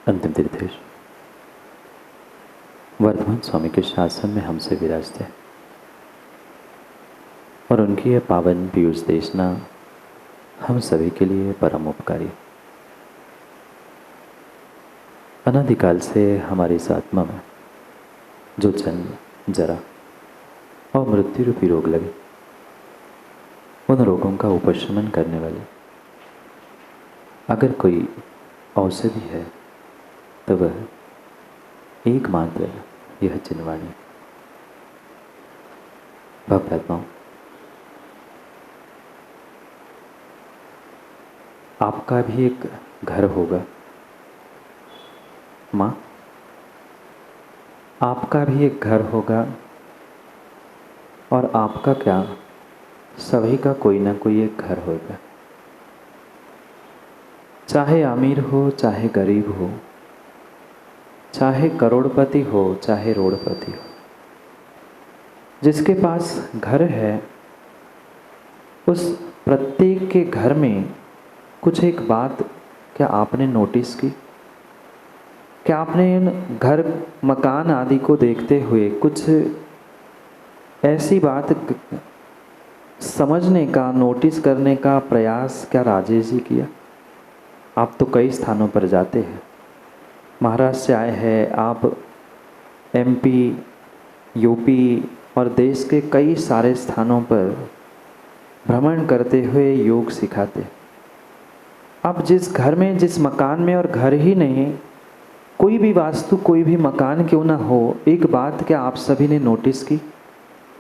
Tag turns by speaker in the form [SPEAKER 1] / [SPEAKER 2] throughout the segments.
[SPEAKER 1] अंतिम तीर्थेश वर्धमान स्वामी के शासन में हमसे विराजते और उनकी यह पावन पीयूष देशना हम सभी के लिए परम उपकारी। अनादिकाल से हमारी इस आत्मा में जो जन्म, जरा और मृत्यु रूपी रोग लगे, उन रोगों का उपशमन करने वाली अगर कोई औषधि है तो वह एकमात्र यह चिन्हवाणी। भवरात्माओं, आपका भी एक घर होगा। माँ, आपका भी एक घर होगा और आपका क्या, सभी का कोई ना कोई एक घर होगा। चाहे अमीर हो, चाहे गरीब हो, चाहे करोड़पति हो, चाहे रोड़पति हो, जिसके पास घर है उस प्रत्येक के घर में कुछ एक बात क्या आपने नोटिस की? क्या आपने इन घर मकान आदि को देखते हुए कुछ ऐसी बात समझने का, नोटिस करने का प्रयास क्या राजेश जी किया? आप तो कई स्थानों पर जाते हैं, महाराष्ट्र से आए हैं आप, एमपी, यूपी और देश के कई सारे स्थानों पर भ्रमण करते हुए योग सिखाते। अब जिस घर में, जिस मकान में, और घर ही नहीं, कोई भी वास्तु, कोई भी मकान क्यों ना हो, एक बात क्या आप सभी ने नोटिस की?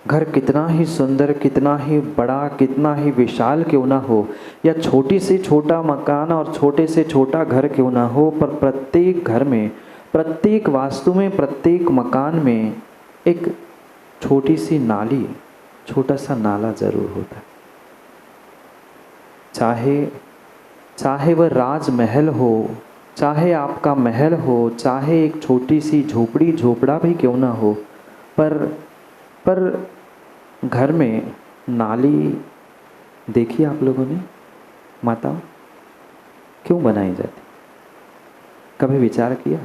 [SPEAKER 1] घर कितना ही सुंदर, कितना ही बड़ा, कितना ही विशाल क्यों ना हो, या छोटी से छोटा मकान और छोटे से छोटा घर क्यों ना हो, पर प्रत्येक घर में, प्रत्येक वास्तु में, प्रत्येक मकान में एक छोटी सी नाली, छोटा सा नाला जरूर होता है। चाहे वह राजमहल हो, चाहे आपका महल हो, चाहे एक छोटी सी झोपड़ी, झोपड़ा भी क्यों ना हो, पर घर में नाली देखी आप लोगों ने? माता क्यों बनाई जाती? कभी विचार किया?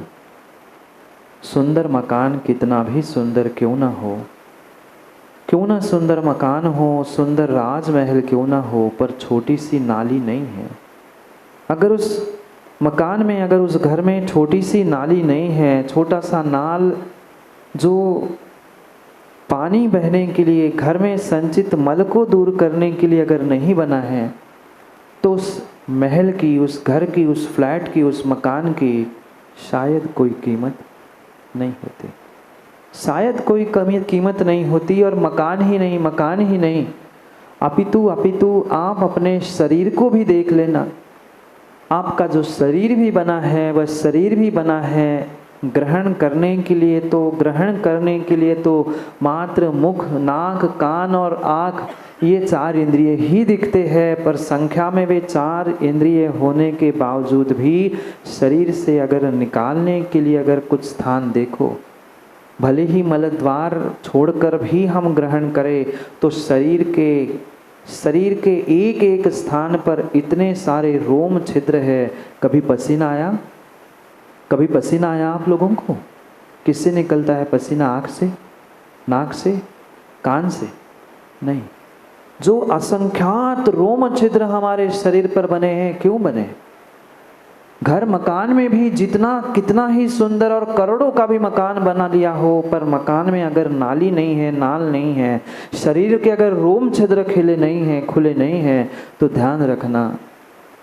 [SPEAKER 1] सुंदर मकान कितना भी सुंदर क्यों ना हो, क्यों ना सुंदर मकान हो, सुंदर राजमहल क्यों ना हो, पर छोटी सी नाली नहीं है। अगर उस मकान में, अगर उस घर में छोटी सी नाली नहीं है, छोटा सा नाल जो पानी बहने के लिए, घर में संचित मल को दूर करने के लिए अगर नहीं बना है, तो उस महल की, उस घर की, उस फ्लैट की, उस मकान की शायद कोई कीमत नहीं होती, शायद कोई कीमत नहीं होती। और मकान ही नहीं, अपितु आप अपने शरीर को भी देख लेना। आपका जो शरीर भी बना है, वह शरीर भी बना है ग्रहण करने के लिए तो मात्र मुख, नाक, कान और आँख, ये चार इंद्रिय ही दिखते हैं। पर संख्या में वे चार इंद्रिय होने के बावजूद भी शरीर से अगर निकालने के लिए अगर कुछ स्थान देखो, भले ही मलद्वार छोड़कर भी हम ग्रहण करें, तो शरीर के एक एक स्थान पर इतने सारे रोम छिद्र है। कभी पसीना आया? कभी पसीना आया आप लोगों को? किससे निकलता है पसीना? आँख से, नाक से, कान से? नहीं। जो असंख्यात रोम छिद्र हमारे शरीर पर बने हैं, क्यों बने? घर मकान में भी जितना, कितना ही सुंदर और करोड़ों का भी मकान बना लिया हो, पर मकान में अगर नाली नहीं है, नाल नहीं है, शरीर के अगर रोम छिद्र खुले नहीं हैं, तो ध्यान रखना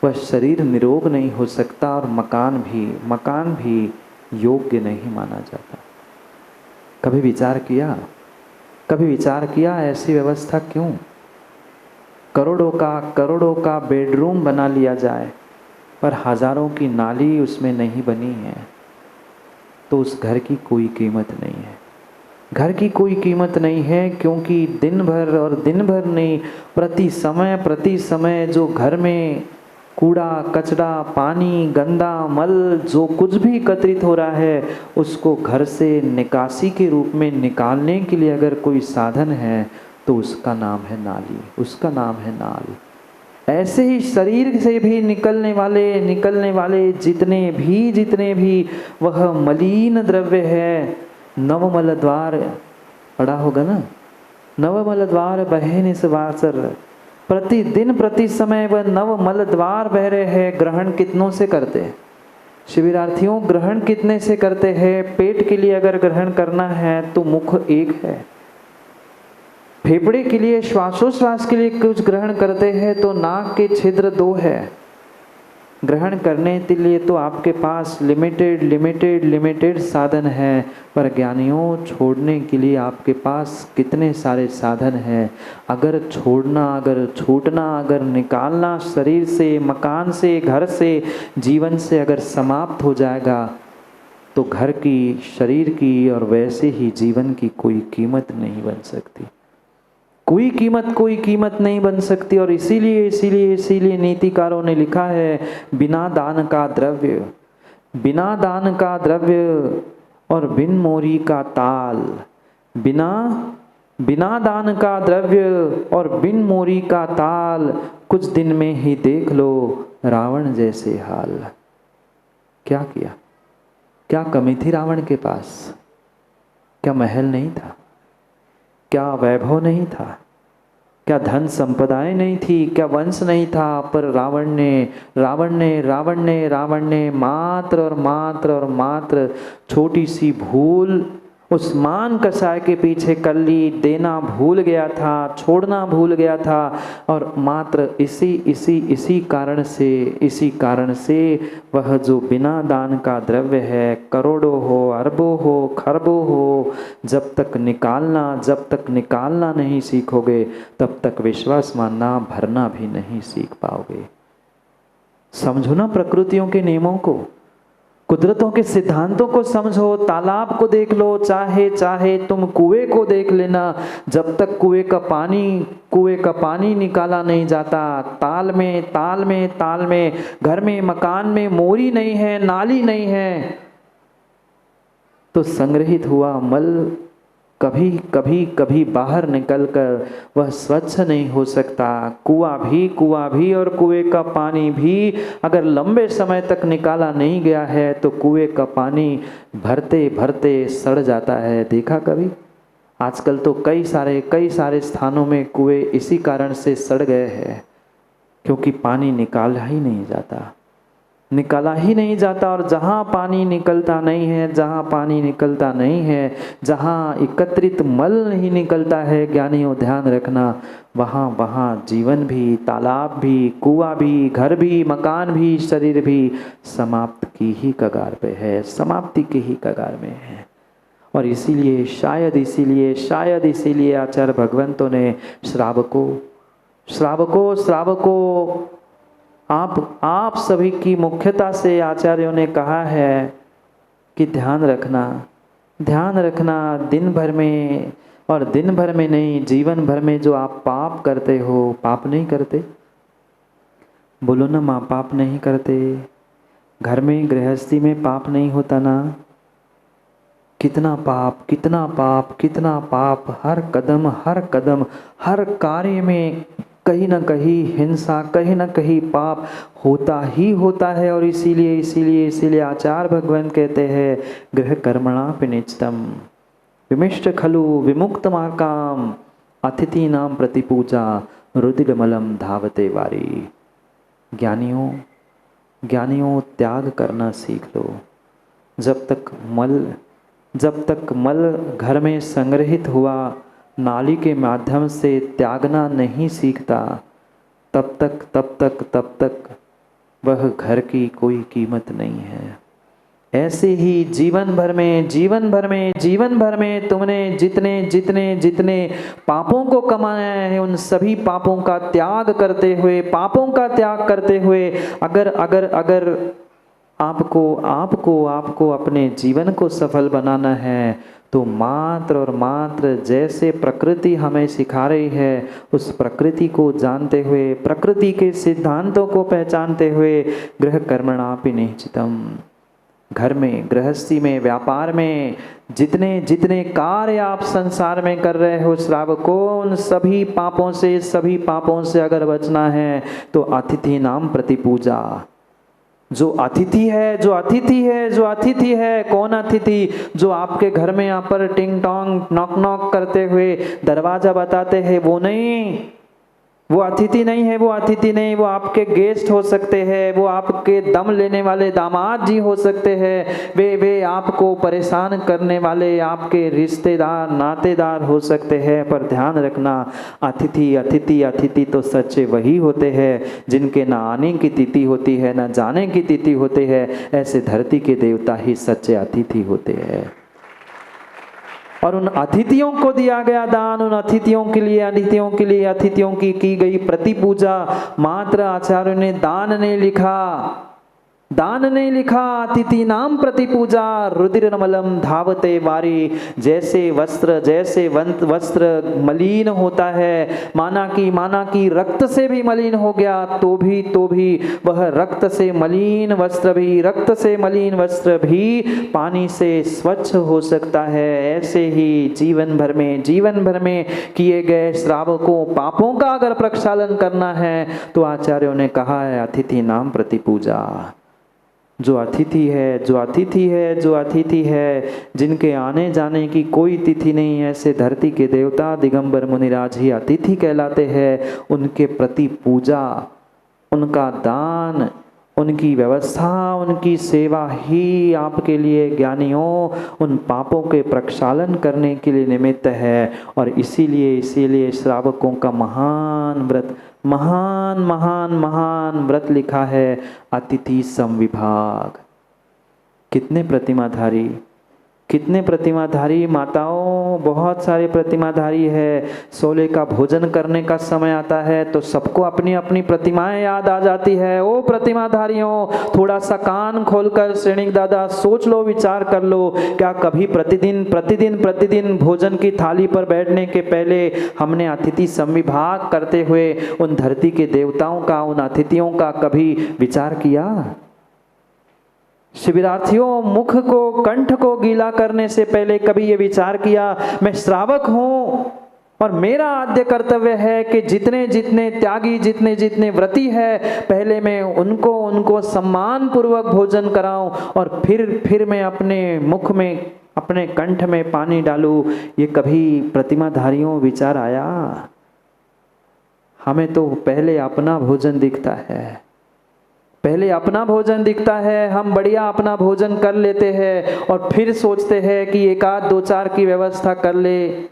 [SPEAKER 1] वह शरीर निरोग नहीं हो सकता और मकान भी योग्य नहीं माना जाता। कभी विचार किया ऐसी व्यवस्था क्यों? करोड़ों का बेडरूम बना लिया जाए, पर हजारों की नाली उसमें नहीं बनी है, तो उस घर की कोई कीमत नहीं है। घर की कोई कीमत नहीं है, क्योंकि दिन भर नहीं, प्रति समय जो घर में कूड़ा कचरा, पानी, गंदा मल, जो कुछ भी एकत्रित हो रहा है, उसको घर से निकासी के रूप में निकालने के लिए अगर कोई साधन है, तो उसका नाम है नाली, उसका नाम है नाल। ऐसे ही शरीर से भी निकलने वाले जितने भी वह मलिन द्रव्य है, नवमल द्वार पड़ा होगा ना, नवमल द्वार बहे निस्वासर, प्रतिदिन प्रति समय वह नवमल द्वार बह रहे हैं। ग्रहण कितनों से करते हैं शिविरार्थियों? ग्रहण कितने से करते हैं? पेट के लिए अगर ग्रहण करना है तो मुख एक है, फेफड़े के लिए श्वासोश्वास के लिए कुछ ग्रहण करते हैं तो नाक के छिद्र 2 है। ग्रहण करने के लिए तो आपके पास लिमिटेड साधन है, पर ज्ञानियों छोड़ने के लिए आपके पास कितने सारे साधन हैं। अगर छोड़ना, अगर छूटना, अगर निकालना शरीर से, मकान से, घर से, जीवन से अगर समाप्त हो जाएगा तो घर की, शरीर की और वैसे ही जीवन की कोई कीमत नहीं बन सकती। कोई कीमत नहीं बन सकती। और इसीलिए नीतिकारों ने लिखा है, बिना दान का द्रव्य और बिन मोरी का ताल, बिना दान का द्रव्य और बिन मोरी का ताल, कुछ दिन में ही देख लो रावण जैसे हाल। क्या किया? क्या कमी थी रावण के पास? क्या महल नहीं था? क्या वैभव नहीं था? क्या धन संपदाएं नहीं थी? क्या वंश नहीं था? पर रावण ने मात्र छोटी सी भूल उस मान कसाय के पीछे कर ली। देना भूल गया था, छोड़ना भूल गया था, और मात्र इसी कारण से वह जो बिना दान का द्रव्य है, करोड़ों हो, अरबों हो, खरबों हो, जब तक निकालना नहीं सीखोगे तब तक विश्वास मानना, भरना भी नहीं सीख पाओगे। समझो ना प्रकृतियों के नियमों को, कुदरतों के सिद्धांतों को समझो। तालाब को देख लो, चाहे तुम कुएं को देख लेना, जब तक कुएं का पानी निकाला नहीं जाता, ताल में घर में, मकान में मोरी नहीं है, नाली नहीं है, तो संग्रहित हुआ मल कभी बाहर निकलकर वह स्वच्छ नहीं हो सकता। कुआं भी और कुएं का पानी भी अगर लंबे समय तक निकाला नहीं गया है तो कुएं का पानी भरते सड़ जाता है। देखा कभी? आजकल तो कई सारे स्थानों में कुएं इसी कारण से सड़ गए हैं, क्योंकि पानी निकाला ही नहीं जाता। और जहाँ पानी निकलता नहीं है, जहाँ एकत्रित मल नहीं निकलता है, ज्ञानियों ध्यान रखना, वहाँ जीवन भी, तालाब भी, कुआं भी, घर भी, मकान भी, शरीर भी समाप्ति की ही कगार में है। और इसीलिए शायद इसीलिए आचार्य भगवंतों ने श्रावकों आप सभी की मुख्यता से आचार्यों ने कहा है कि ध्यान रखना दिन भर में, और दिन भर में नहीं, जीवन भर में जो आप पाप करते हो, पाप नहीं करते? बोलो ना माँ, पाप नहीं करते? घर में गृहस्थी में पाप नहीं होता ना? कितना पाप हर कदम हर कार्य में कहीं न कहीं हिंसा, कहीं न कहीं पाप होता है। और इसीलिए आचार्य भगवान कहते हैं, गृह कर्मणापि निजतम विमिष्ट खलु विमुक्त मार्काम अतिथि नाम प्रतिपूजा रुदिरमलम धावते वारी। ज्ञानियों त्याग करना सीख लो। जब तक मल घर में संग्रहित हुआ, नाली के माध्यम से त्यागना नहीं सीखता, तब तक वह घर की कोई कीमत नहीं है। ऐसे ही जीवन भर में तुमने जितने पापों को कमाया है, उन सभी पापों का त्याग करते हुए अगर आपको अपने जीवन को सफल बनाना है, तो मात्र और मात्र जैसे प्रकृति हमें सिखा रही है, उस प्रकृति को जानते हुए, प्रकृति के सिद्धांतों को पहचानते हुए, गृह कर्मणापि निश्चितम, घर में, गृहस्थी में, व्यापार में जितने जितने कार्य आप संसार में कर रहे हो श्रावकों, उन सभी पापों से अगर बचना है तो अतिथि नाम प्रतिपूजा। जो अतिथि है, कौन अतिथि? जो आपके घर में यहाँ पर टिंग टोंग नॉक नॉक करते हुए दरवाजा बताते हैं, वो नहीं, वो अतिथि नहीं है, वो आपके गेस्ट हो सकते हैं, वो आपके दम लेने वाले दामाद जी हो सकते हैं, वे आपको परेशान करने वाले आपके रिश्तेदार नातेदार हो सकते हैं। पर ध्यान रखना, अतिथि तो सच्चे वही होते हैं जिनके ना आने की तिथि होती है ना जाने की तिथि होती है। ऐसे धरती के देवता ही सच्चे अतिथि होते हैं। और उन अतिथियों को दिया गया दान, उन अतिथियों के लिए अतिथियों की गई प्रतिपूजा, मात्र आचार्यों ने दान नहीं लिखा, अतिथि नाम प्रतिपूजा। रुधिरमलम धावते वारी, जैसे वस्त्र मलिन होता है, माना कि रक्त से भी मलिन हो गया, तो भी वह रक्त से मलिन वस्त्र भी पानी से स्वच्छ हो सकता है। ऐसे ही जीवन भर में किए गए श्रावकों पापों का अगर प्रक्षालन करना है तो आचार्यों ने कहा है अतिथि नाम प्रतिपूजा। जो अतिथि है जिनके आने जाने की कोई तिथि नहीं है, ऐसे धरती के देवता दिगंबर मुनिराज ही अतिथि कहलाते हैं। उनके प्रति पूजा, उनका दान, उनकी व्यवस्था, उनकी सेवा ही आपके लिए ज्ञानियों उन पापों के प्रक्षालन करने के लिए निमित्त है। और इसीलिए श्रावकों का महान व्रत लिखा है अतिथि समविभाग। कितने प्रतिमाधारी माताओं, बहुत सारे प्रतिमाधारी है। सोले का भोजन करने का समय आता है तो सबको अपनी अपनी प्रतिमाएं याद आ जाती है। ओ प्रतिमाधारियों, थोड़ा सा कान खोलकर श्रेणिक दादा सोच लो, विचार कर लो, क्या कभी प्रतिदिन भोजन की थाली पर बैठने के पहले हमने अतिथि समविभाग करते हुए उन धरती के देवताओं का, उन अतिथियों का कभी विचार किया? शिविरार्थियों, मुख को, कंठ को गीला करने से पहले कभी ये विचार किया, मैं श्रावक हूं और मेरा आद्य कर्तव्य है कि जितने त्यागी, जितने व्रती है, पहले मैं उनको सम्मान पूर्वक भोजन कराऊं और फिर मैं अपने मुख में, अपने कंठ में पानी डालूं। ये कभी प्रतिमाधारियों विचार आया? हमें तो पहले अपना भोजन दिखता है, हम बढ़िया अपना भोजन कर लेते हैं और फिर सोचते हैं कि एक आध दो चार की व्यवस्था कर ले।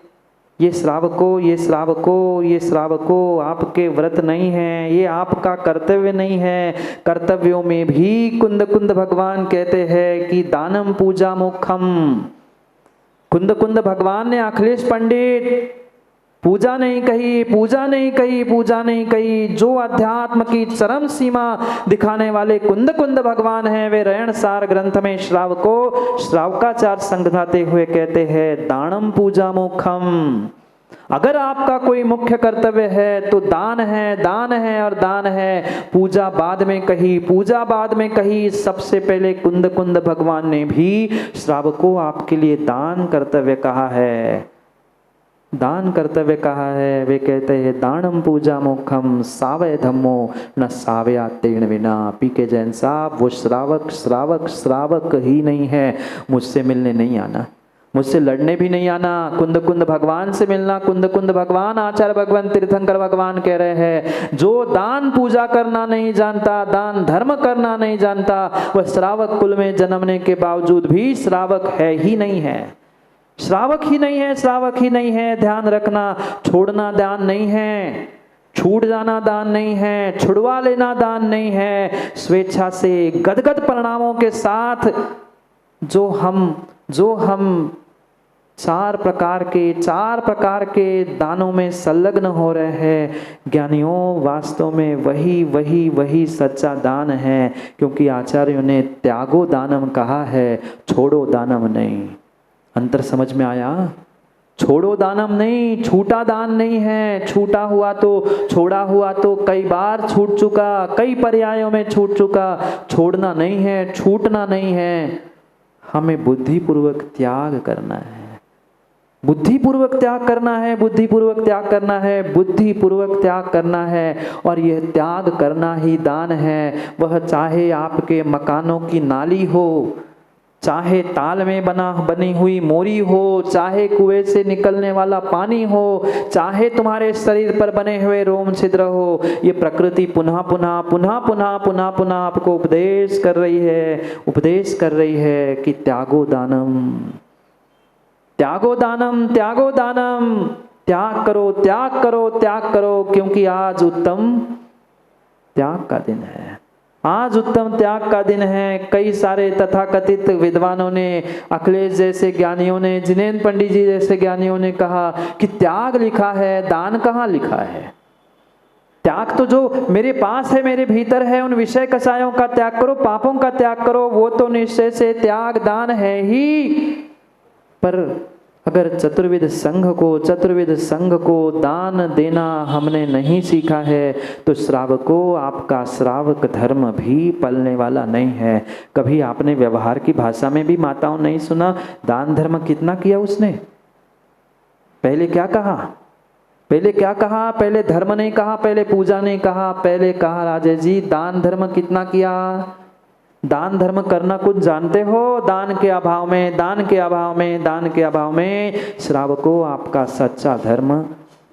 [SPEAKER 1] ये श्रावकों आपके व्रत नहीं है, ये आपका कर्तव्य नहीं है। कर्तव्यों में भी कुंद भगवान कहते हैं कि दानम पूजा मुखम। कुंद भगवान ने अखिलेश पंडित पूजा नहीं कही। जो अध्यात्म की चरम सीमा दिखाने वाले कुंद भगवान हैं, वे रयणसार ग्रंथ में श्रावकाचार समझाते हुए कहते हैं दानम पूजा मुखम। अगर आपका कोई मुख्य कर्तव्य है तो दान है। पूजा बाद में कही। सबसे पहले कुंद भगवान ने भी श्रावकों आपके लिए दान कर्तव्य कहा है। वे कहते हैं दानम पूजा मुखम सावय धम्मो न सावया तेण विना। पी के जैन साहब, वो श्रावक ही नहीं है। मुझसे मिलने नहीं आना, मुझसे लड़ने भी नहीं आना, कुंद भगवान से मिलना। कुंद भगवान आचार्य भगवान तीर्थंकर भगवान कह रहे हैं, जो दान पूजा करना नहीं जानता, दान धर्म करना नहीं जानता, वह श्रावक कुल में जन्मने के बावजूद भी श्रावक ही नहीं है। ध्यान रखना, छोड़ना दान नहीं है, छूट जाना दान नहीं है, छुड़वा लेना दान नहीं है। स्वेच्छा से गदगद परिणामों के साथ जो हम चार प्रकार के दानों में संलग्न हो रहे हैं, ज्ञानियों, वास्तव में वही सच्चा दान है। क्योंकि आचार्यों ने त्यागो दानम कहा है, छोड़ो दानम नहीं। अंतर समझ में आया? छोड़ो दानम नहीं, छूटा दान नहीं है। छोड़ा हुआ तो कई बार छूट चुका, कई पर्यायों में छूट चुका। छोड़ना नहीं है, छूटना नहीं है। हमें बुद्धिपूर्वक त्याग करना है, बुद्धिपूर्वक त्याग करना है, बुद्धिपूर्वक त्याग करना है, बुद्धिपूर्वक त्याग करना है। और यह त्याग करना ही दान है। वह चाहे आपके मकानों की नाली हो, चाहे ताल में बनी हुई मोरी हो, चाहे कुएं से निकलने वाला पानी हो, चाहे तुम्हारे शरीर पर बने हुए रोम छिद्र हो, ये प्रकृति पुनः पुनः पुनः पुनः पुनः पुनः आपको उपदेश कर रही है कि त्यागो दानम, त्यागो दानम, त्यागो दानम, त्याग करो, त्याग करो, त्याग करो, क्योंकि आज उत्तम त्याग का दिन है। आज उत्तम त्याग का दिन है। कई सारे तथाकथित विद्वानों ने, अखिलेश जैसे ज्ञानियों ने, जिनेंद्र पंडित जी जैसे ज्ञानियों ने कहा कि त्याग लिखा है, दान कहाँ लिखा है। त्याग तो जो मेरे पास है, मेरे भीतर है, उन विषय कषायों का त्याग करो, पापों का त्याग करो, वो तो निश्चय से त्याग दान है ही। पर अगर चतुर्विध संघ को दान देना हमने नहीं सीखा है तो श्रावको आपका श्रावक धर्म भी पलने वाला नहीं है। कभी आपने व्यवहार की भाषा में भी माताओं नहीं सुना दान धर्म कितना किया उसने? पहले क्या कहा? पहले धर्म नहीं कहा, पहले पूजा नहीं कहा, पहले कहा राजे जी दान धर्म कितना किया। दान धर्म करना कुछ जानते हो? दान के अभाव में श्रावको आपका सच्चा धर्म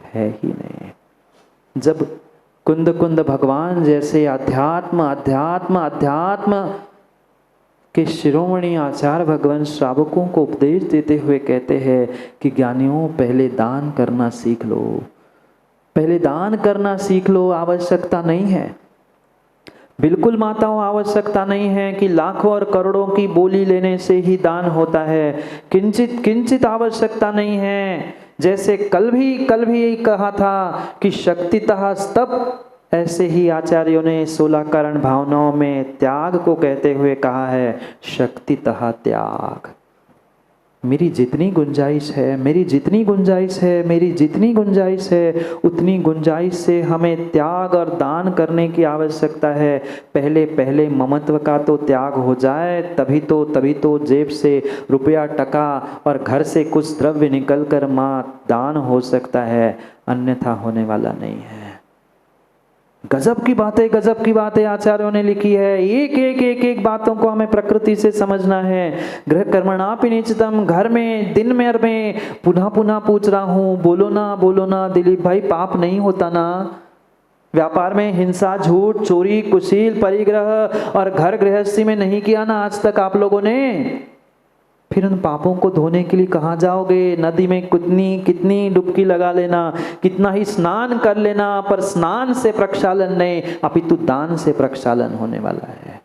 [SPEAKER 1] है ही नहीं। जब कुंद भगवान जैसे अध्यात्म के शिरोमणि आचार्य भगवान श्रावकों को उपदेश देते हुए कहते हैं कि ज्ञानियों पहले दान करना सीख लो, आवश्यकता नहीं है, बिल्कुल माताओं आवश्यकता नहीं है कि लाखों और करोड़ों की बोली लेने से ही दान होता है। किंचित आवश्यकता नहीं है। जैसे कल भी यही कहा था कि शक्तितः स्तप, ऐसे ही आचार्यों ने 16 कारण भावनाओं में त्याग को कहते हुए कहा है शक्तितः त्याग। मेरी जितनी गुंजाइश है उतनी गुंजाइश से हमें त्याग और दान करने की आवश्यकता है। पहले ममत्व का तो त्याग हो जाए, तभी तो जेब से रुपया टका और घर से कुछ द्रव्य निकल कर माँ दान हो सकता है, अन्यथा होने वाला नहीं है। गजब की बातें आचार्यों ने लिखी है। एक बातों को हमें प्रकृति से समझना है। गृह कर्मणापि निश्चितम, घर में दिन में पुनः पूछ रहा हूँ, बोलो ना दिलीप भाई, पाप नहीं होता ना? व्यापार में हिंसा, झूठ, चोरी, कुशील, परिग्रह और घर गृहस्थी में नहीं किया ना आज तक आप लोगों ने? फिर उन पापों को धोने के लिए कहाँ जाओगे? नदी में कितनी डुबकी लगा लेना, कितना ही स्नान कर लेना, पर स्नान से प्रक्षालन नहीं, अपितु दान से प्रक्षालन होने वाला है।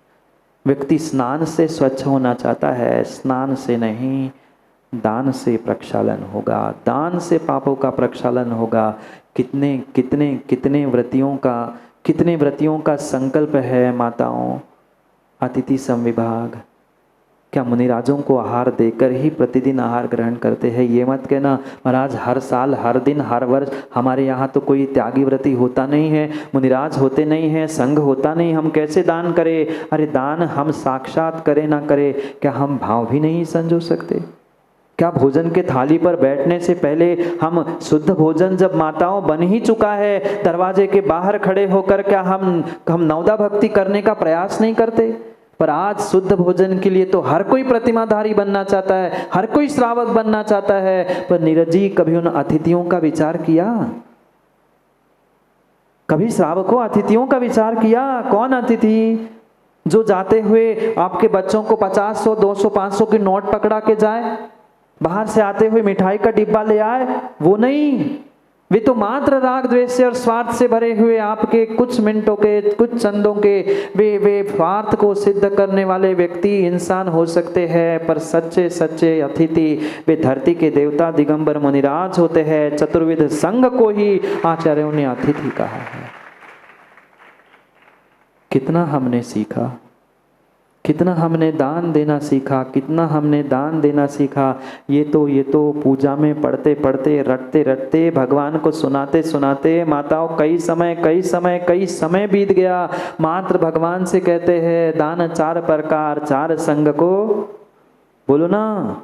[SPEAKER 1] व्यक्ति स्नान से स्वच्छ होना चाहता है, स्नान से नहीं, दान से प्रक्षालन होगा, दान से पापों का प्रक्षालन होगा। कितने व्रतियों का संकल्प है माताओं, अतिथि संविभाग। क्या मुनिराजों को आहार देकर ही प्रतिदिन आहार ग्रहण करते हैं? ये मत कहना महाराज हर साल, हर दिन, हर वर्ष हमारे यहाँ तो कोई त्यागी व्रती होता नहीं है, मुनिराज होते नहीं हैं, संघ होता नहीं, हम कैसे दान करें? अरे दान हम साक्षात करें ना करें, क्या हम भाव भी नहीं संजो सकते? क्या भोजन के थाली पर बैठने से पहले हम शुद्ध भोजन जब माताओं बन ही चुका है, दरवाजे के बाहर खड़े होकर क्या हम नवदा भक्ति करने का प्रयास नहीं करते? पर आज शुद्ध भोजन के लिए तो हर कोई प्रतिमाधारी बनना चाहता है, हर कोई श्रावक बनना चाहता है। पर नीरज जी कभी उन अतिथियों का विचार किया? कभी श्रावकों अतिथियों का विचार किया? कौन अतिथि जो जाते हुए आपके बच्चों को 50, 100, 200, 500 की नोट पकड़ा के जाए, बाहर से आते हुए मिठाई का डिब्बा ले आए? वो नहीं, वे तो मात्र राग द्वेष से और स्वार्थ से भरे हुए आपके कुछ मिनटों के, कुछ चंदों के वे स्वार्थ को सिद्ध करने वाले व्यक्ति इंसान हो सकते हैं, पर सच्चे अतिथि वे धरती के देवता दिगंबर मुनिराज होते हैं। चतुर्विध संघ को ही आचार्यों ने अतिथि कहा है। कितना हमने सीखा, कितना हमने दान देना सीखा, ये तो पूजा में पढ़ते रटते भगवान को सुनाते माताओं कई समय बीत गया। मात्र भगवान से कहते हैं दान 4 प्रकार, 4 संग को बोलो ना,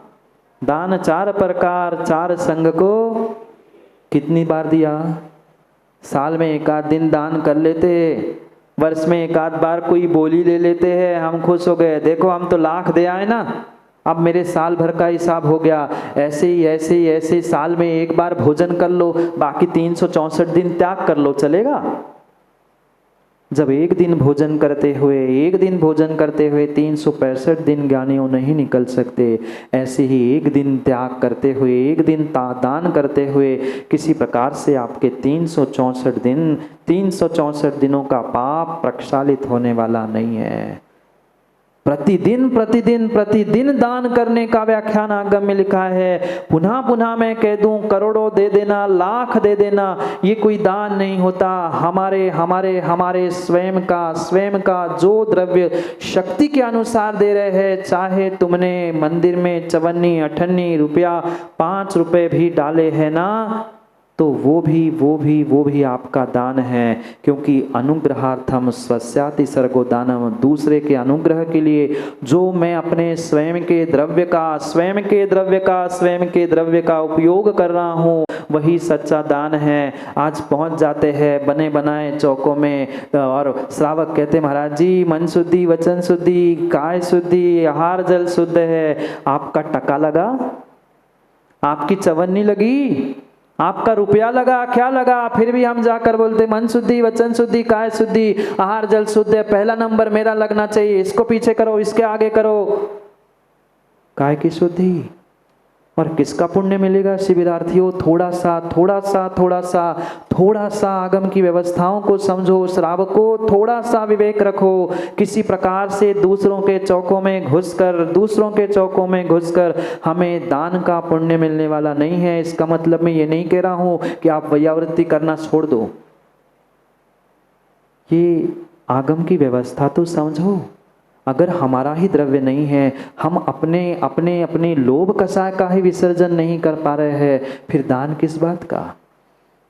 [SPEAKER 1] दान 4 प्रकार 4 संग को कितनी बार दिया? साल में 1 आध दिन दान कर लेते, वर्ष में 1 आध बार कोई बोली ले लेते हैं, हम खुश हो गए, देखो हम तो लाख दे आए ना, अब मेरे साल भर का हिसाब हो गया। ऐसे ही साल में 1 बार भोजन कर लो, बाकी 364 दिन त्याग कर लो, चलेगा? जब एक दिन भोजन करते हुए 365 दिन ज्ञानियों नहीं निकल सकते, ऐसे ही एक दिन त्याग करते हुए, एक दिन दान करते हुए किसी प्रकार से आपके 364 दिनों का पाप प्रक्षालित होने वाला नहीं है। प्रतिदिन दान करने का व्याख्यान आगम में लिखा है। पुनः मैं कह दूं, करोड़ों दे देना, लाख दे देना, ये कोई दान नहीं होता। हमारे स्वयं का जो द्रव्य शक्ति के अनुसार दे रहे हैं, चाहे तुमने मंदिर में 54 58 रुपया 5 रुपए भी डाले हैं ना, तो वो भी आपका दान है, क्योंकि अनुग्रहार्थम स्वस्याति सर्गो दानम, दूसरे के अनुग्रह के लिए जो मैं अपने स्वयं के द्रव्य का उपयोग कर रहा हूँ, वही सच्चा दान है। आज पहुंच जाते हैं बने बनाए चौकों में और श्रावक कहते महाराज जी मन शुद्धि, वचन शुद्धि, काय शुद्धि, आहार जल शुद्ध है। आपका टका लगा? आपकी चवन्नी लगी? आपका रुपया लगा? क्या लगा? फिर भी हम जाकर बोलते मन शुद्धि, वचन शुद्धि, काय शुद्धि, आहार जल शुद्ध है, पहला नंबर मेरा लगना चाहिए, इसको पीछे करो, इसके आगे करो। काय की शुद्धि और किसका पुण्य मिलेगा शिविरार्थियों? थोड़ा सा आगम की व्यवस्थाओं को समझो, श्रावकों थोड़ा सा विवेक रखो। किसी प्रकार से दूसरों के चौकों में घुसकर हमें दान का पुण्य मिलने वाला नहीं है। इसका मतलब मैं ये नहीं कह रहा हूं कि आप वैयावृत्ति करना छोड़ दो, ये आगम की व्यवस्था तो समझो। अगर हमारा ही द्रव्य नहीं है, हम अपने लोभ कषाय का ही विसर्जन नहीं कर पा रहे हैं, फिर दान किस बात का?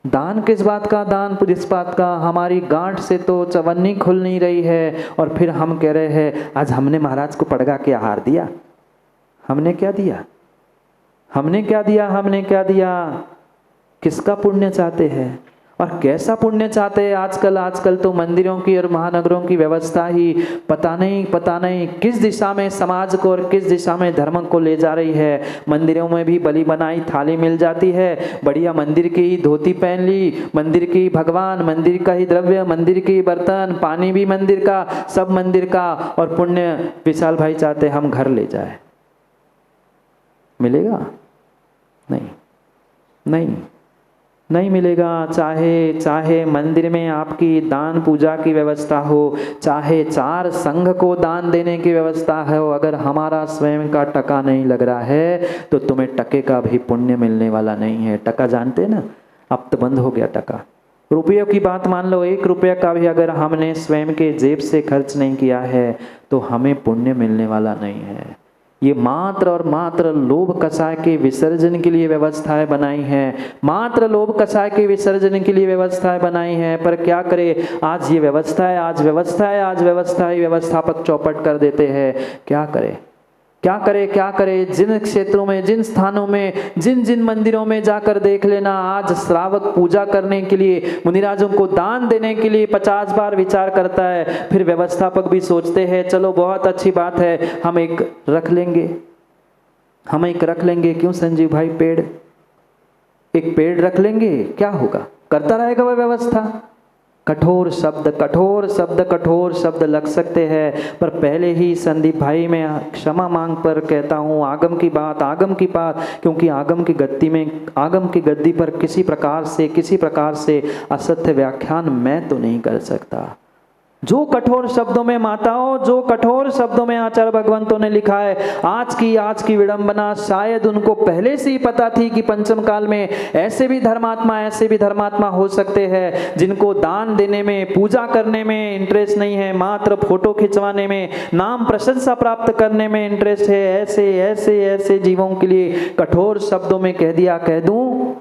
[SPEAKER 1] दान किस बात का? दान किस बात का? हमारी गांठ से तो चवन्नी खुल नहीं रही है और फिर हम कह रहे हैं आज हमने महाराज को पड़गा के आहार दिया। हमने क्या दिया? किसका पुण्य चाहते हैं और कैसा पुण्य चाहते हैं? आजकल तो मंदिरों की और महानगरों की व्यवस्था ही पता नहीं किस दिशा में समाज को और किस दिशा में धर्म को ले जा रही है। मंदिरों में भी बली बनाई थाली मिल जाती है, बढ़िया मंदिर की ही धोती पहन ली, मंदिर की भगवान, मंदिर का ही द्रव्य, मंदिर की बर्तन, पानी भी मंदिर का, सब मंदिर का, और पुण्य विशाल भाई चाहते हम घर ले जाए। मिलेगा? नहीं मिलेगा। चाहे मंदिर में आपकी दान पूजा की व्यवस्था हो, चाहे 4 संघ को दान देने की व्यवस्था हो, अगर हमारा स्वयं का टका नहीं लग रहा है तो तुम्हें टके का भी पुण्य मिलने वाला नहीं है। टका जानते ना, अब तो बंद हो गया टका। रुपयों की बात मान लो, 1 रुपया का भी अगर हमने स्वयं के जेब से खर्च नहीं किया है तो हमें पुण्य मिलने वाला नहीं है। ये मात्र और मात्र लोभ कषाय के विसर्जन के लिए व्यवस्थाएं बनाई हैं, बनाई हैं। पर क्या करे, आज ये व्यवस्थापक चौपट कर देते हैं। क्या करे? जिन क्षेत्रों में, जिन स्थानों में, जिन मंदिरों में जाकर देख लेना, आज श्रावक पूजा करने के लिए, मुनिराजों को दान देने के लिए 50 बार विचार करता है। फिर व्यवस्थापक भी सोचते हैं चलो बहुत अच्छी बात है, हम एक रख लेंगे। क्यों संजीव भाई? एक पेड़ रख लेंगे, क्या होगा? करता रहेगा वह व्यवस्था। कठोर शब्द लग सकते हैं, पर पहले ही संदीप भाई मैं क्षमा मांग पर कहता हूँ, आगम की बात, क्योंकि आगम की गद्दी पर किसी प्रकार से असत्य व्याख्यान मैं तो नहीं कर सकता। जो कठोर शब्दों में आचार्य भगवंतों ने लिखा है, आज की विडंबना शायद उनको पहले से ही पता थी कि पंचम काल में ऐसे भी धर्मात्मा हो सकते हैं जिनको दान देने में, पूजा करने में इंटरेस्ट नहीं है, मात्र फोटो खिंचवाने में, नाम प्रशंसा प्राप्त करने में इंटरेस्ट है। ऐसे जीवों के लिए कठोर शब्दों में कह दूं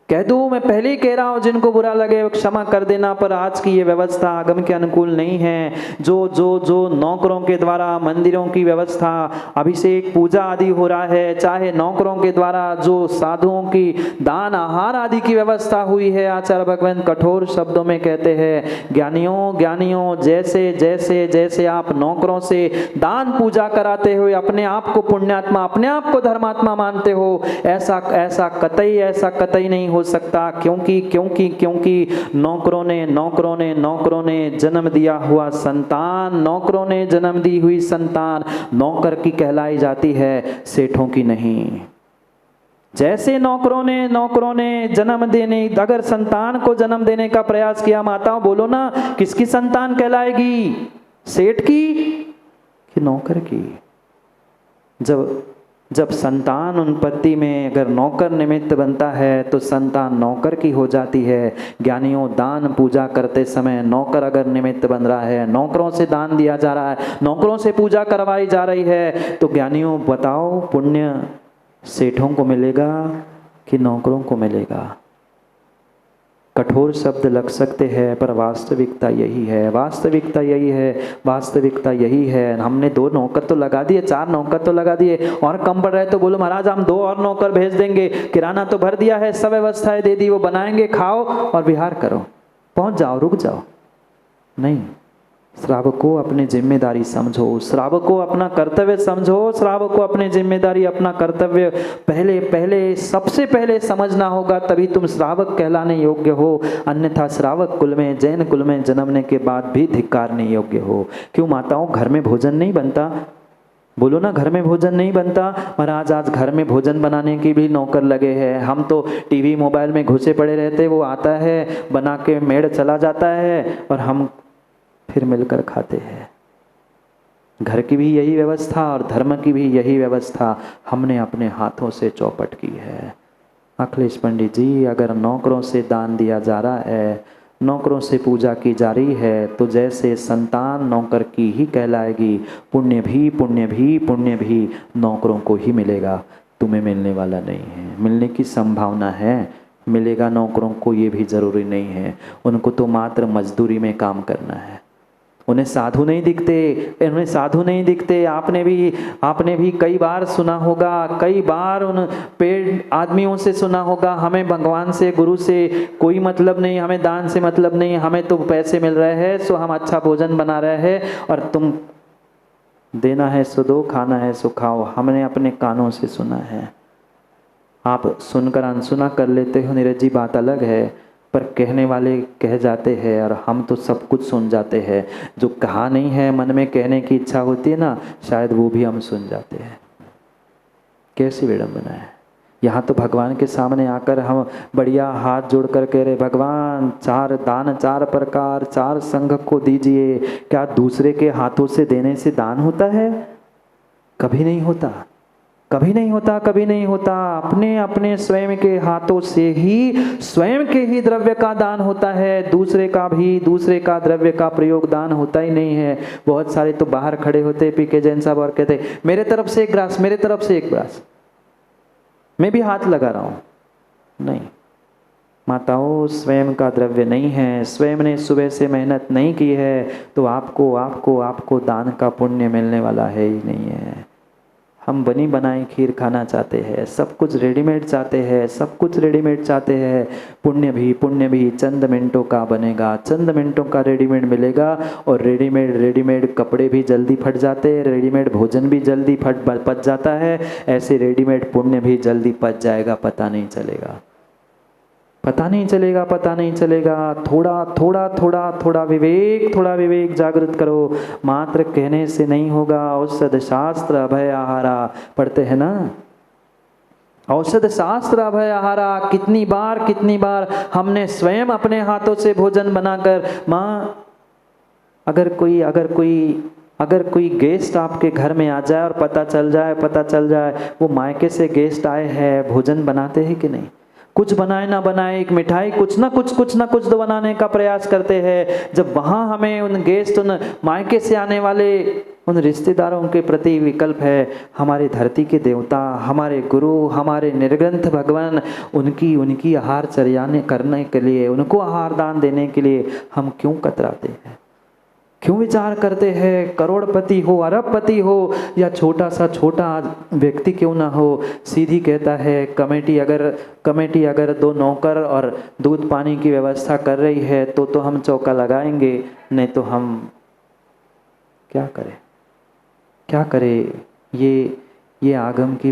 [SPEAKER 1] कह दो, मैं पहले ही कह रहा हूँ, जिनको बुरा लगे क्षमा कर देना, पर आज की ये व्यवस्था आगम के अनुकूल नहीं है। जो नौकरों के द्वारा मंदिरों की व्यवस्था, अभिषेक पूजा आदि हो रहा है, चाहे नौकरों के द्वारा जो साधुओं की दान आहार आदि की व्यवस्था हुई है, आचार्य भगवान कठोर शब्दों में कहते हैं, ज्ञानियों जैसे जैसे जैसे आप नौकरों से दान पूजा कराते हो, अपने आप को पुण्यात्मा, अपने आप को धर्मात्मा मानते हो, ऐसा कतई नहीं हो सकता। क्योंकि नौकरों ने जन्म दिया हुआ संतान, नौकरों ने जन्म दी हुई संतान नौकर की कहलाई जाती है, सेठों की नहीं। जैसे नौकरों ने जन्म देने, अगर संतान को जन्म देने का प्रयास किया, माताओं बोलो ना, किसकी संतान कहलाएगी? सेठ की कि नौकर की? जब संतान उत्पत्ति में अगर नौकर निमित्त बनता है तो संतान नौकर की हो जाती है। ज्ञानियों, दान पूजा करते समय नौकर अगर निमित्त बन रहा है, नौकरों से दान दिया जा रहा है, नौकरों से पूजा करवाई जा रही है, तो ज्ञानियों बताओ, पुण्य सेठों को मिलेगा कि नौकरों को मिलेगा? कठोर शब्द लग सकते हैं, पर वास्तविकता यही है। हमने 2 नौकर तो लगा दिए, 4 नौकर तो लगा दिए, और कम पड़ रहे तो बोलो महाराज हम 2 और नौकर भेज देंगे, किराना तो भर दिया है, सब व्यवस्थाएं दे दी, वो बनाएंगे, खाओ और विहार करो, पहुंच जाओ, रुक जाओ। नहीं, श्रावकों अपनी जिम्मेदारी समझो, श्रावकों अपना कर्तव्य समझो, श्रावकों अपनी जिम्मेदारी, अपना कर्तव्य पहले सबसे पहले समझना होगा, तभी तुम श्रावक कहलाने योग्य हो। अन्यथा श्रावक कुल में, जैन कुल में जन्मने के बाद भी धिक्कारने योग्य हो। क्यों माताओं, घर में भोजन नहीं बनता? बोलो ना, घर में भोजन नहीं बनता। महाराज आज घर में भोजन बनाने की भी नौकर लगे हैं। हम तो टीवी मोबाइल में घुसे पड़े रहते, वो आता है बना के मेड़ चला जाता है और हम फिर मिलकर खाते हैं। घर की भी यही व्यवस्था और धर्म की भी यही व्यवस्था हमने अपने हाथों से चौपट की है। अखिलेश पंडित जी, अगर नौकरों से दान दिया जा रहा है, नौकरों से पूजा की जा रही है, तो जैसे संतान नौकर की ही कहलाएगी, पुण्य भी नौकरों को ही मिलेगा, तुम्हें मिलने वाला नहीं है। मिलने की संभावना है, मिलेगा नौकरों को ये भी जरूरी नहीं है। उनको तो मात्र मजदूरी में काम करना है। उन्हें साधु नहीं दिखते। आपने भी कई बार सुना होगा, कई बार उन पेड़ आदमियों से सुना होगा, हमें भगवान से, गुरु से कोई मतलब नहीं, हमें दान से मतलब नहीं, हमें तो पैसे मिल रहे हैं सो हम अच्छा भोजन बना रहे हैं, और तुम देना है सो दो, खाना है सो खाओ। हमने अपने कानों से सुना है। आप सुनकर अनसुना कर लेते हो, नीरज जी, बात अलग है, पर कहने वाले कह जाते हैं और हम तो सब कुछ सुन जाते हैं। जो कहा नहीं है, मन में कहने की इच्छा होती है ना, शायद वो भी हम सुन जाते हैं। कैसी विडंबना है। यहाँ तो भगवान के सामने आकर हम बढ़िया हाथ जोड़कर कह रहे, भगवान 4 दान 4 प्रकार 4 संघ को दीजिए। क्या दूसरे के हाथों से देने से दान होता है? कभी नहीं होता। अपने स्वयं के हाथों से ही, स्वयं के ही द्रव्य का दान होता है। दूसरे का द्रव्य का प्रयोग दान होता ही नहीं है। बहुत सारे तो बाहर खड़े होते पीके जैन साहब और कहते, मेरे तरफ से एक ग्लास, मैं भी हाथ लगा रहा हूं। नहीं माताओं, स्वयं का द्रव्य नहीं है, स्वयं ने सुबह से मेहनत नहीं की है, तो आपको दान का पुण्य मिलने वाला है ही नहीं है। हम बनी बनाई खीर खाना चाहते हैं, सब कुछ रेडीमेड चाहते हैं। पुण्य भी चंद मिनटों का बनेगा, चंद मिनटों का रेडीमेड मिलेगा, और रेडीमेड कपड़े भी जल्दी फट जाते हैं, रेडीमेड भोजन भी जल्दी पच जाता है। ऐसे रेडीमेड पुण्य भी जल्दी पच जाएगा, पता नहीं चलेगा। थोड़ा विवेक जागृत करो। मात्र कहने से नहीं होगा। औषध शास्त्र अभय आहारा पढ़ते हैं ना, औषध शास्त्र अभय आहारा। कितनी बार हमने स्वयं अपने हाथों से भोजन बनाकर, माँ अगर कोई गेस्ट आपके घर में आ जाए और पता चल जाए वो मायके से गेस्ट आए हैं, भोजन बनाते हैं कि नहीं? कुछ बनाए ना बनाए एक मिठाई कुछ ना कुछ तो बनाने का प्रयास करते हैं। जब वहाँ हमें उन गेस्ट, उन मायके से आने वाले उन रिश्तेदारों के प्रति विकल्प है, हमारे धरती के देवता, हमारे गुरु, हमारे निर्ग्रंथ भगवान, उनकी आहार चर्याने करने के लिए, उनको आहार दान देने के लिए हम क्यों कतराते हैं? क्यों विचार करते हैं? करोड़पति हो, अरबपति हो या छोटा व्यक्ति क्यों ना हो, सीधी कहता है कमेटी अगर 2 नौकर और दूध पानी की व्यवस्था कर रही है तो हम चौका लगाएंगे, नहीं तो हम क्या करें? ये आगम की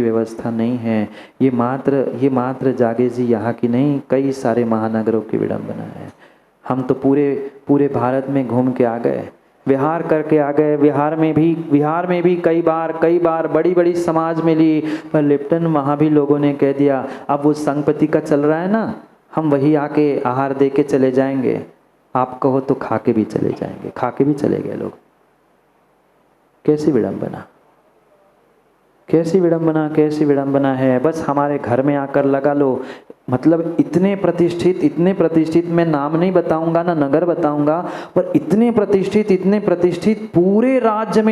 [SPEAKER 1] व्यवस्था नहीं है। ये मात्र जागे जी यहाँ की नहीं, कई सारे महानगरों की विडंबना है। हम तो पूरे भारत में घूम के आ गए, विहार करके आ गए। विहार में भी कई बार बड़ी समाज मिली, पर लिप्टन वहाँ भी लोगों ने कह दिया अब वो संघपति का चल रहा है ना, हम वही आके आहार दे के चले जाएंगे, आप कहो तो खा के भी चले जाएंगे। खा के भी चले गए लोग। कैसी विडंबना है। बस हमारे घर में आकर लगा लो। मतलब इतने प्रतिष्ठित, मैं नाम नहीं बताऊंगा ना नगर बताऊंगा, पर इतने प्रतिष्ठित पूरे राज्य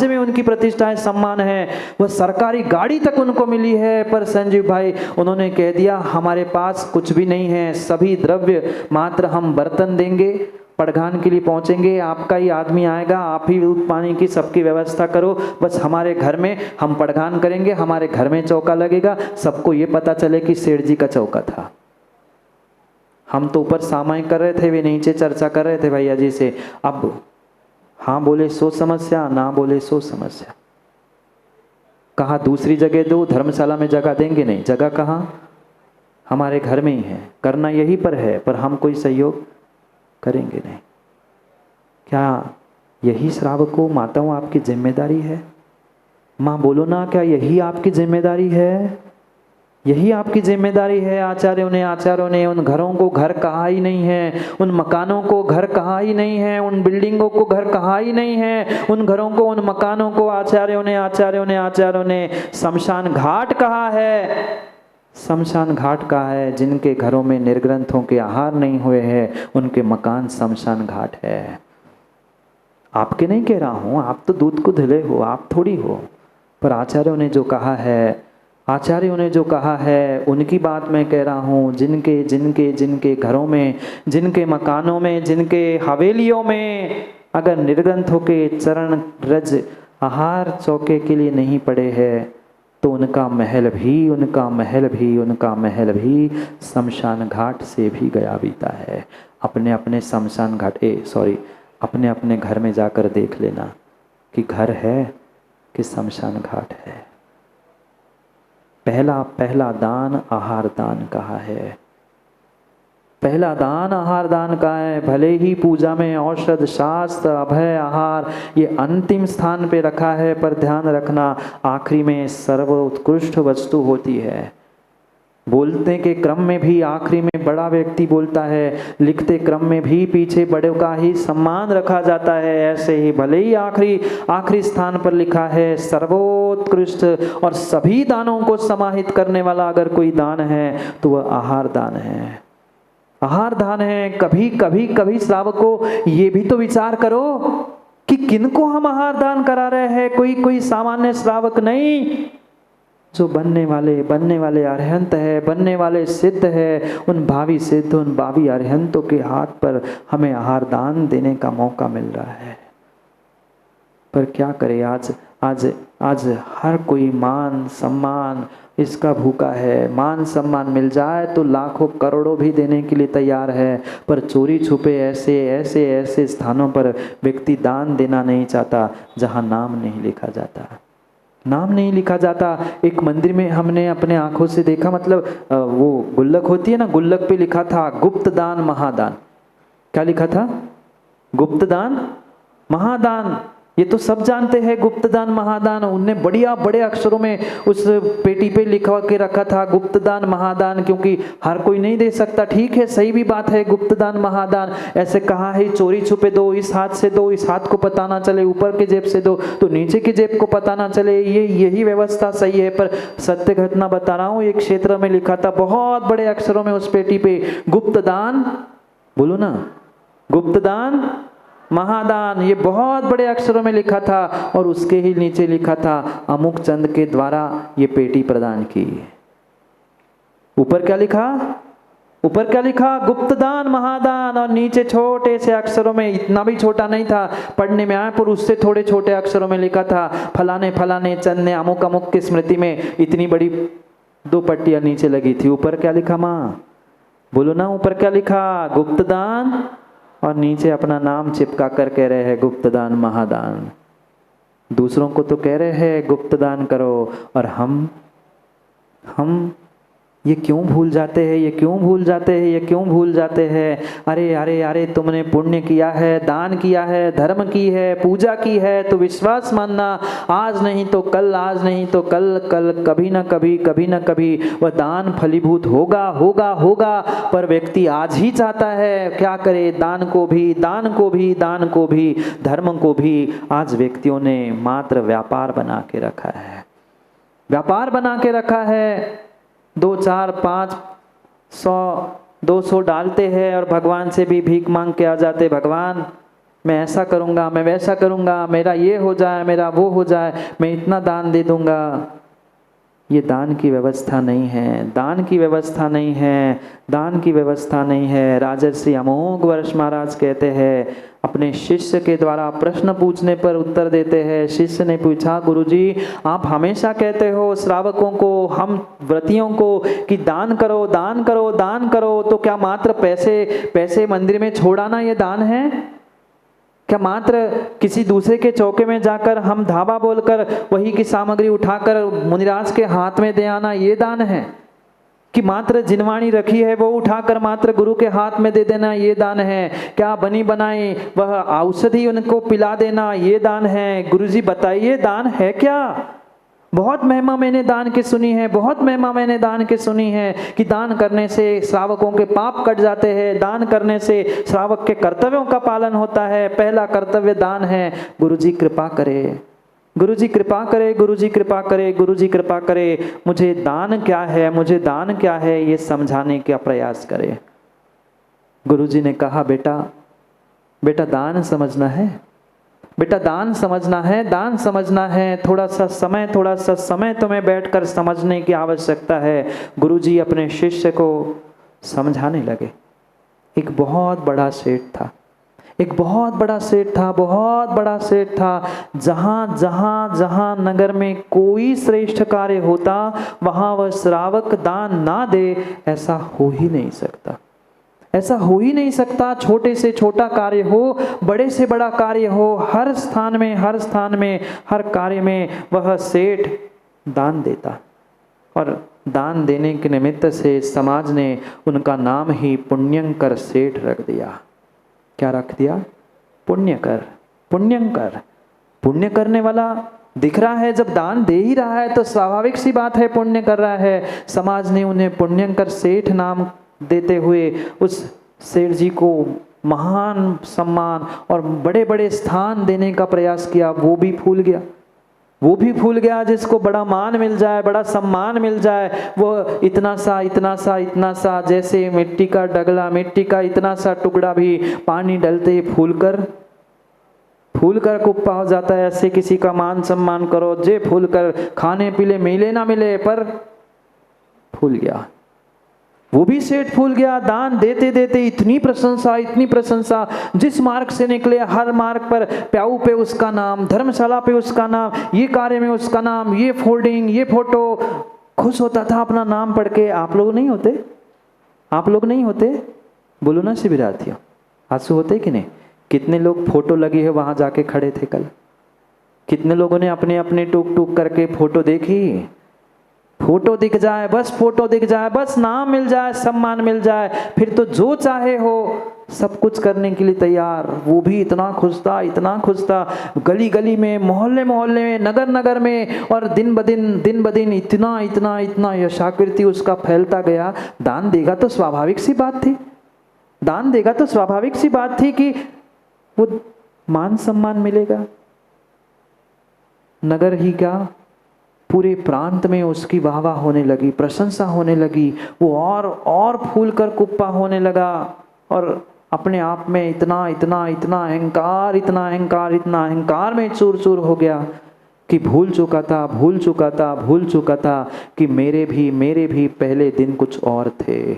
[SPEAKER 1] में उनकी प्रतिष्ठा है, सम्मान है। वह सरकारी गाड़ी तक उनको मिली है, पर संजीव भाई उन्होंने कह दिया हमारे पास कुछ भी नहीं है, सभी द्रव्य मात्र हम बर्तन देंगे, पड़घान के लिए पहुंचेंगे, आपका ही आदमी आएगा, आप ही दूध पानी की सबकी व्यवस्था करो, बस हमारे घर में हम पड़घान करेंगे, हमारे घर में चौका लगेगा, सबको ये पता चले कि सेठ जी का चौका था। हम तो ऊपर सामायिक कर रहे थे, वे नीचे चर्चा कर रहे थे भैया जी से। अब हाँ बोले सो समस्या, ना बोले सो समस्या। कहा दूसरी जगह दो, धर्मशाला में जगह देंगे नहीं, जगह कहाँ? हमारे घर में ही है, करना यही पर है, पर हम कोई सहयोग करेंगे नहीं। क्या यही श्रावकों माताओं आपकी जिम्मेदारी है? माँ बोलो ना, क्या यही आपकी जिम्मेदारी है? यही आपकी जिम्मेदारी है। आचार्यों ने उन घरों को घर कहा ही नहीं है, उन मकानों को घर कहा ही नहीं है, उन बिल्डिंगों को घर कहा ही नहीं है, उन घरों को, उन मकानों को आचार्यों ने शमशान घाट कहा है। शमशान घाट कहा है। जिनके घरों में निर्ग्रंथों के आहार नहीं हुए हैं, उनके मकान शमशान घाट है। आपके नहीं कह रहा हूँ, आप तो दूध को धुले हो, आप थोड़ी हो, पर आचार्यों ने जो कहा है उनकी बात मैं कह रहा हूँ। जिनके घरों में, जिनके मकानों में, जिनके हवेलियों में अगर निर्ग्रंथों के चरण रज आहार चौके के लिए नहीं पड़े हैं, तो उनका महल भी शमशान घाट से भी गया बीता है। अपने शमशान घाट अपने घर में जाकर देख लेना कि घर है कि शमशान घाट है। पहला दान आहार दान कहा है। पहला दान आहार दान का है। भले ही पूजा में औषध शास्त्र अभय आहार ये अंतिम स्थान पे रखा है, पर ध्यान रखना आखिरी में सर्वोत्कृष्ट वस्तु होती है। बोलने के क्रम में भी आखिरी में बड़ा व्यक्ति बोलता है, लिखते क्रम में भी पीछे बड़े का ही सम्मान रखा जाता है। ऐसे ही भले ही आखिरी स्थान पर लिखा है सर्वोत्कृष्ट, और सभी दानों को समाहित करने वाला अगर कोई दान है तो वह आहार दान है। आहार दान है। कभी श्रावकों ये भी तो विचार करो कि किनको हम आहार दान करा रहे हैं। कोई सामान्य श्रावक नहीं, जो बनने वाले अरहंत है, बनने वाले सिद्ध है, उन भावी सिद्ध, उन भावी अरहंतों के हाथ पर हमें आहार दान देने का मौका मिल रहा है। पर क्या करे, आज हर कोई मान सम्मान इसका भूखा है। मान सम्मान मिल जाए तो लाखों करोड़ों भी देने के लिए तैयार है, पर चोरी छुपे ऐसे स्थानों पर व्यक्ति दान देना नहीं चाहता जहां नाम नहीं लिखा जाता। एक मंदिर में हमने अपने आंखों से देखा, मतलब वो गुल्लक होती है ना, गुल्लक पे लिखा था गुप्त दान महादान। क्या लिखा था? गुप्त दान महादान। ये तो सब जानते हैं गुप्तदान महादान। उनने बढ़िया बड़े अक्षरों में उस पेटी पे लिखवा के रखा था गुप्तदान महादान, क्योंकि हर कोई नहीं दे सकता। ठीक है, सही भी बात है, गुप्तदान महादान ऐसे कहा है, चोरी छुपे दो, इस हाथ से दो, इस हाथ को पता ना चले, ऊपर के जेब से दो तो नीचे की जेब को पता ना चले, यही व्यवस्था सही है। पर सत्य घटना बता रहा हूँ, एक क्षेत्र में लिखा था बहुत बड़े अक्षरों में उस पेटी पे, गुप्तदान, बोलो ना, गुप्तदान महादान, ये बहुत बड़े अक्षरों में लिखा था। और उसके ही नीचे लिखा था अमुक चंद के द्वारा ये पेटी प्रदान की। ऊपर क्या लिखा? ऊपर क्या लिखा? गुप्तदान महादान। और नीचे छोटे से अक्षरों में, इतना भी छोटा नहीं था, पढ़ने में आया, पर उससे थोड़े छोटे अक्षरों में लिखा था फलाने फलाने चंद ने अमुक अमुक की स्मृति में, इतनी बड़ी 2 पट्टियां नीचे लगी थी। ऊपर क्या लिखा माँ? बोलो ना, ऊपर क्या लिखा? गुप्तदान, और नीचे अपना नाम चिपका कर कह रहे हैं गुप्तदान महादान। दूसरों को तो कह रहे हैं गुप्तदान करो, और हम ये क्यों भूल जाते हैं, ये क्यों भूल जाते हैं, ये क्यों भूल जाते हैं? अरे अरे अरे, तुमने पुण्य किया है, दान किया है, धर्म की है, पूजा की है, तो विश्वास मानना, आज नहीं तो कल, आज नहीं तो कल, कभी ना कभी, कभी ना कभी वह दान फलीभूत होगा होगा होगा। पर व्यक्ति आज ही चाहता है, क्या करे, दान को भी, दान को भी, दान को भी, धर्म को भी आज व्यक्तियों ने मात्र व्यापार बना के रखा है, व्यापार बना के रखा है। 2, 4, 5, 100, 200 डालते हैं और भगवान से भी भीख मांग के आ जाते, भगवान मैं ऐसा करूँगा, मैं वैसा करूँगा, मेरा ये हो जाए, मेरा वो हो जाए, मैं इतना दान दे दूँगा। ये दान की व्यवस्था नहीं है, दान की व्यवस्था नहीं है, दान की व्यवस्था नहीं है। राजर्षि अमोघ वर्ष महाराज कहते हैं, अपने शिष्य के द्वारा प्रश्न पूछने पर उत्तर देते हैं। शिष्य ने पूछा, गुरुजी आप हमेशा कहते हो श्रावकों को, हम व्रतियों को कि दान करो, दान करो, दान करो, तो क्या मात्र पैसे मंदिर में छोड़ाना ये दान है? क्या मात्र किसी दूसरे के चौके में जाकर हम धाबा बोलकर वही की सामग्री उठाकर मुनिराज के हाथ में दे आना ये दान है? कि मात्र जिनवाणी रखी है वो उठाकर मात्र गुरु के हाथ में दे देना ये दान है? क्या बनी बनाई वह औषधि उनको पिला देना ये दान है? गुरुजी बताइए दान है क्या? बहुत महिमा मैंने दान की सुनी है, बहुत महिमा मैंने दान की सुनी है कि दान करने से श्रावकों के पाप कट जाते हैं, दान करने से श्रावक के कर्तव्यों का पालन होता है, पहला कर्तव्य दान है। गुरुजी कृपा करे, गुरुजी कृपा करे, गुरुजी कृपा करे, गुरुजी कृपा करे, मुझे दान क्या है, मुझे दान क्या है ये समझाने का प्रयास करे। गुरुजी ने कहा, बेटा दान समझना है, बेटा दान समझना है, दान समझना है, थोड़ा सा समय तुम्हें बैठकर समझने की आवश्यकता है। गुरुजी अपने शिष्य को समझाने लगे। एक बहुत बड़ा सेठ था, एक बहुत बड़ा सेठ था, बहुत बड़ा सेठ था। जहाँ नगर में कोई श्रेष्ठ कार्य होता वहाँ वह श्रावक दान ना दे, ऐसा हो ही नहीं सकता, ऐसा हो ही नहीं सकता। छोटे से छोटा कार्य हो, बड़े से बड़ा कार्य हो, हर स्थान में हर कार्य में वह सेठ दान देता। और दान देने के निमित्त से समाज ने उनका नाम ही पुण्यंकर सेठ रख दिया। क्या रख दिया? पुण्यकर, पुण्यंकर। पुण्य करने वाला दिख रहा है, जब दान दे ही रहा है तो स्वाभाविक सी बात है पुण्य कर रहा है। समाज ने उन्हें पुण्यंकर सेठ नाम देते हुए उस सेठ जी को महान सम्मान और बड़े बड़े स्थान देने का प्रयास किया। वो भी फूल गया, वो भी फूल गया। जिसको बड़ा मान मिल जाए, बड़ा सम्मान मिल जाए, वो इतना सा जैसे मिट्टी का डगला, मिट्टी का इतना सा टुकड़ा भी पानी डलते ही फूल कर कुप्पा हो जाता है। ऐसे किसी का मान सम्मान करो जे फूल कर खाने पीले मिले ना मिले, पर फूल गया। वो भी सेठ फूल गया। दान देते देते इतनी प्रशंसा, जिस मार्ग से निकले हर मार्ग पर प्याऊ पे उसका नाम, धर्मशाला पे उसका नाम, ये कार्य में उसका नाम, ये फोल्डिंग, ये फोटो। खुश होता था अपना नाम पढ़ के। आप लोग नहीं होते? आप लोग नहीं होते? बोलो ना शिविरार्थियों, आंसू होते कि नहीं? कितने लोग फोटो लगी है वहां जाके खड़े थे कल? कितने लोगों ने अपने अपने टूक टूक करके फोटो देखी? फोटो दिख जाए, बस फोटो दिख जाए, बस नाम मिल जाए, सम्मान मिल जाए, फिर तो जो चाहे हो सब कुछ करने के लिए तैयार। वो भी इतना खुश था, इतना खुश था, गली गली में, मोहल्ले मोहल्ले में, नगर नगर में, और दिन ब दिन इतना इतना इतना यशाकृति उसका फैलता गया। दान देगा तो स्वाभाविक सी बात थी, दान देगा तो स्वाभाविक सी बात थी कि वो मान सम्मान मिलेगा। नगर ही क्या, पूरे प्रांत में उसकी वाहवाह होने लगी, प्रशंसा होने लगी। वो और फूल कर कुप्पा होने लगा, और अपने आप में इतना इतना इतना अहंकार, इतना अहंकार, इतना अहंकार में चूर चूर हो गया कि भूल चुका था कि मेरे भी पहले दिन कुछ और थे।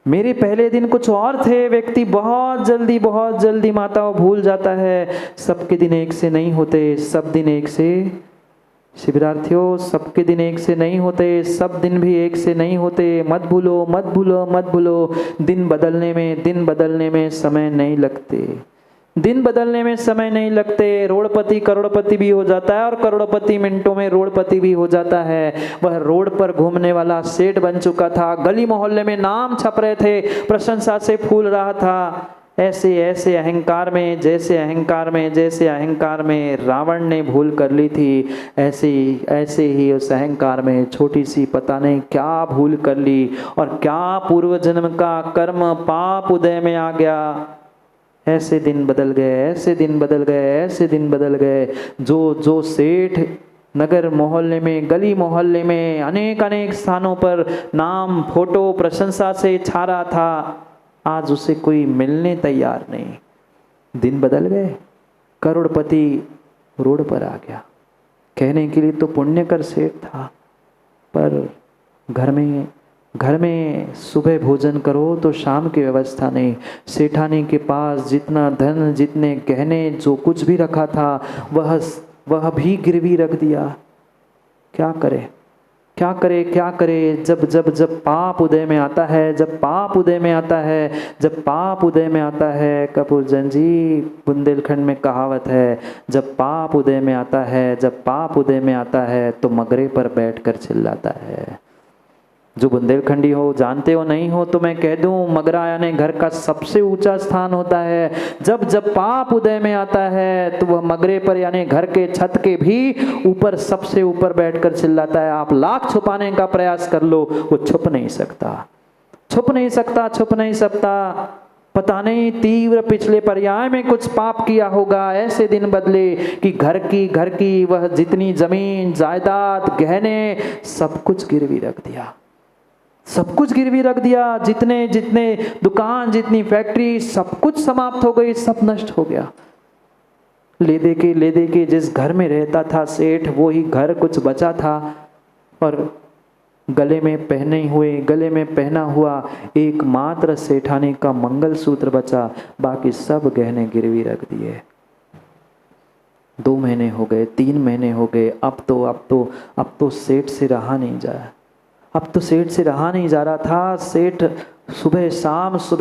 [SPEAKER 1] मेरे पहले दिन कुछ और थे। व्यक्ति बहुत जल्दी माताओं भूल जाता है। सबके दिन एक से नहीं होते, सब दिन एक से, शिविरार्थियों, सबके दिन एक से नहीं होते, सब दिन भी एक से नहीं होते। मत भूलो। दिन बदलने में समय नहीं लगते, दिन बदलने में समय नहीं लगते। रोडपति करोड़पति भी हो जाता है, और करोड़पति मिनटों में रोडपति भी हो जाता है। वह रोड पर घूमने वाला सेठ बन चुका था, गली मोहल्ले में नाम छप रहे थे, प्रशंसा से फूल रहा था। ऐसे अहंकार में, जैसे अहंकार में रावण ने भूल कर ली थी, ऐसे ही उस अहंकार में छोटी सी पता नहीं क्या भूल कर ली, और क्या पूर्व जन्म का कर्म पाप उदय में आ गया। ऐसे दिन बदल गए। जो सेठ नगर मोहल्ले में, गली मोहल्ले में, अनेक स्थानों पर नाम, फोटो, प्रशंसा से छा रहा था, आज उसे कोई मिलने तैयार नहीं। दिन बदल गए, करोड़पति रोड पर आ गया। कहने के लिए तो पुण्यकर सेठ था, पर घर में सुबह भोजन करो तो शाम की व्यवस्था नहीं। सेठानी के पास जितना धन, जितने गहने, जो कुछ भी रखा था, वह भी गिरवी रख दिया। क्या करे जब पाप उदय में आता है, कपूरजन जी, बुंदेलखंड में कहावत है, जब पाप उदय में आता है तो मगरे पर बैठकर चिल्लाता है। जो बुंदेलखंडी हो, जानते हो नहीं हो तो मैं कह दूं, मगरा यानी घर का सबसे ऊंचा स्थान होता है। जब पाप उदय में आता है तो वह मगरे पर यानी घर के छत के भी ऊपर, सबसे ऊपर बैठकर चिल्लाता है। आप लाख छुपाने का प्रयास कर लो, वो छुप नहीं सकता। पता नहीं तीव्र पिछले पर्याय में कुछ पाप किया होगा, ऐसे दिन बदले कि घर की वह जितनी जमीन जायदाद गहने सब कुछ गिरवी रख दिया। जितने दुकान, जितनी फैक्ट्री, सब कुछ समाप्त हो गई, सब नष्ट हो गया। ले दे के जिस घर में रहता था सेठ, वो ही घर कुछ बचा था, और गले में पहना हुआ एकमात्र सेठानी का मंगलसूत्र बचा, बाकी सब गहने गिरवी रख दिए। 2 महीने हो गए, 3 महीने हो गए, अब तो सेठ से रहा नहीं जा रहा था। सेठ सुबह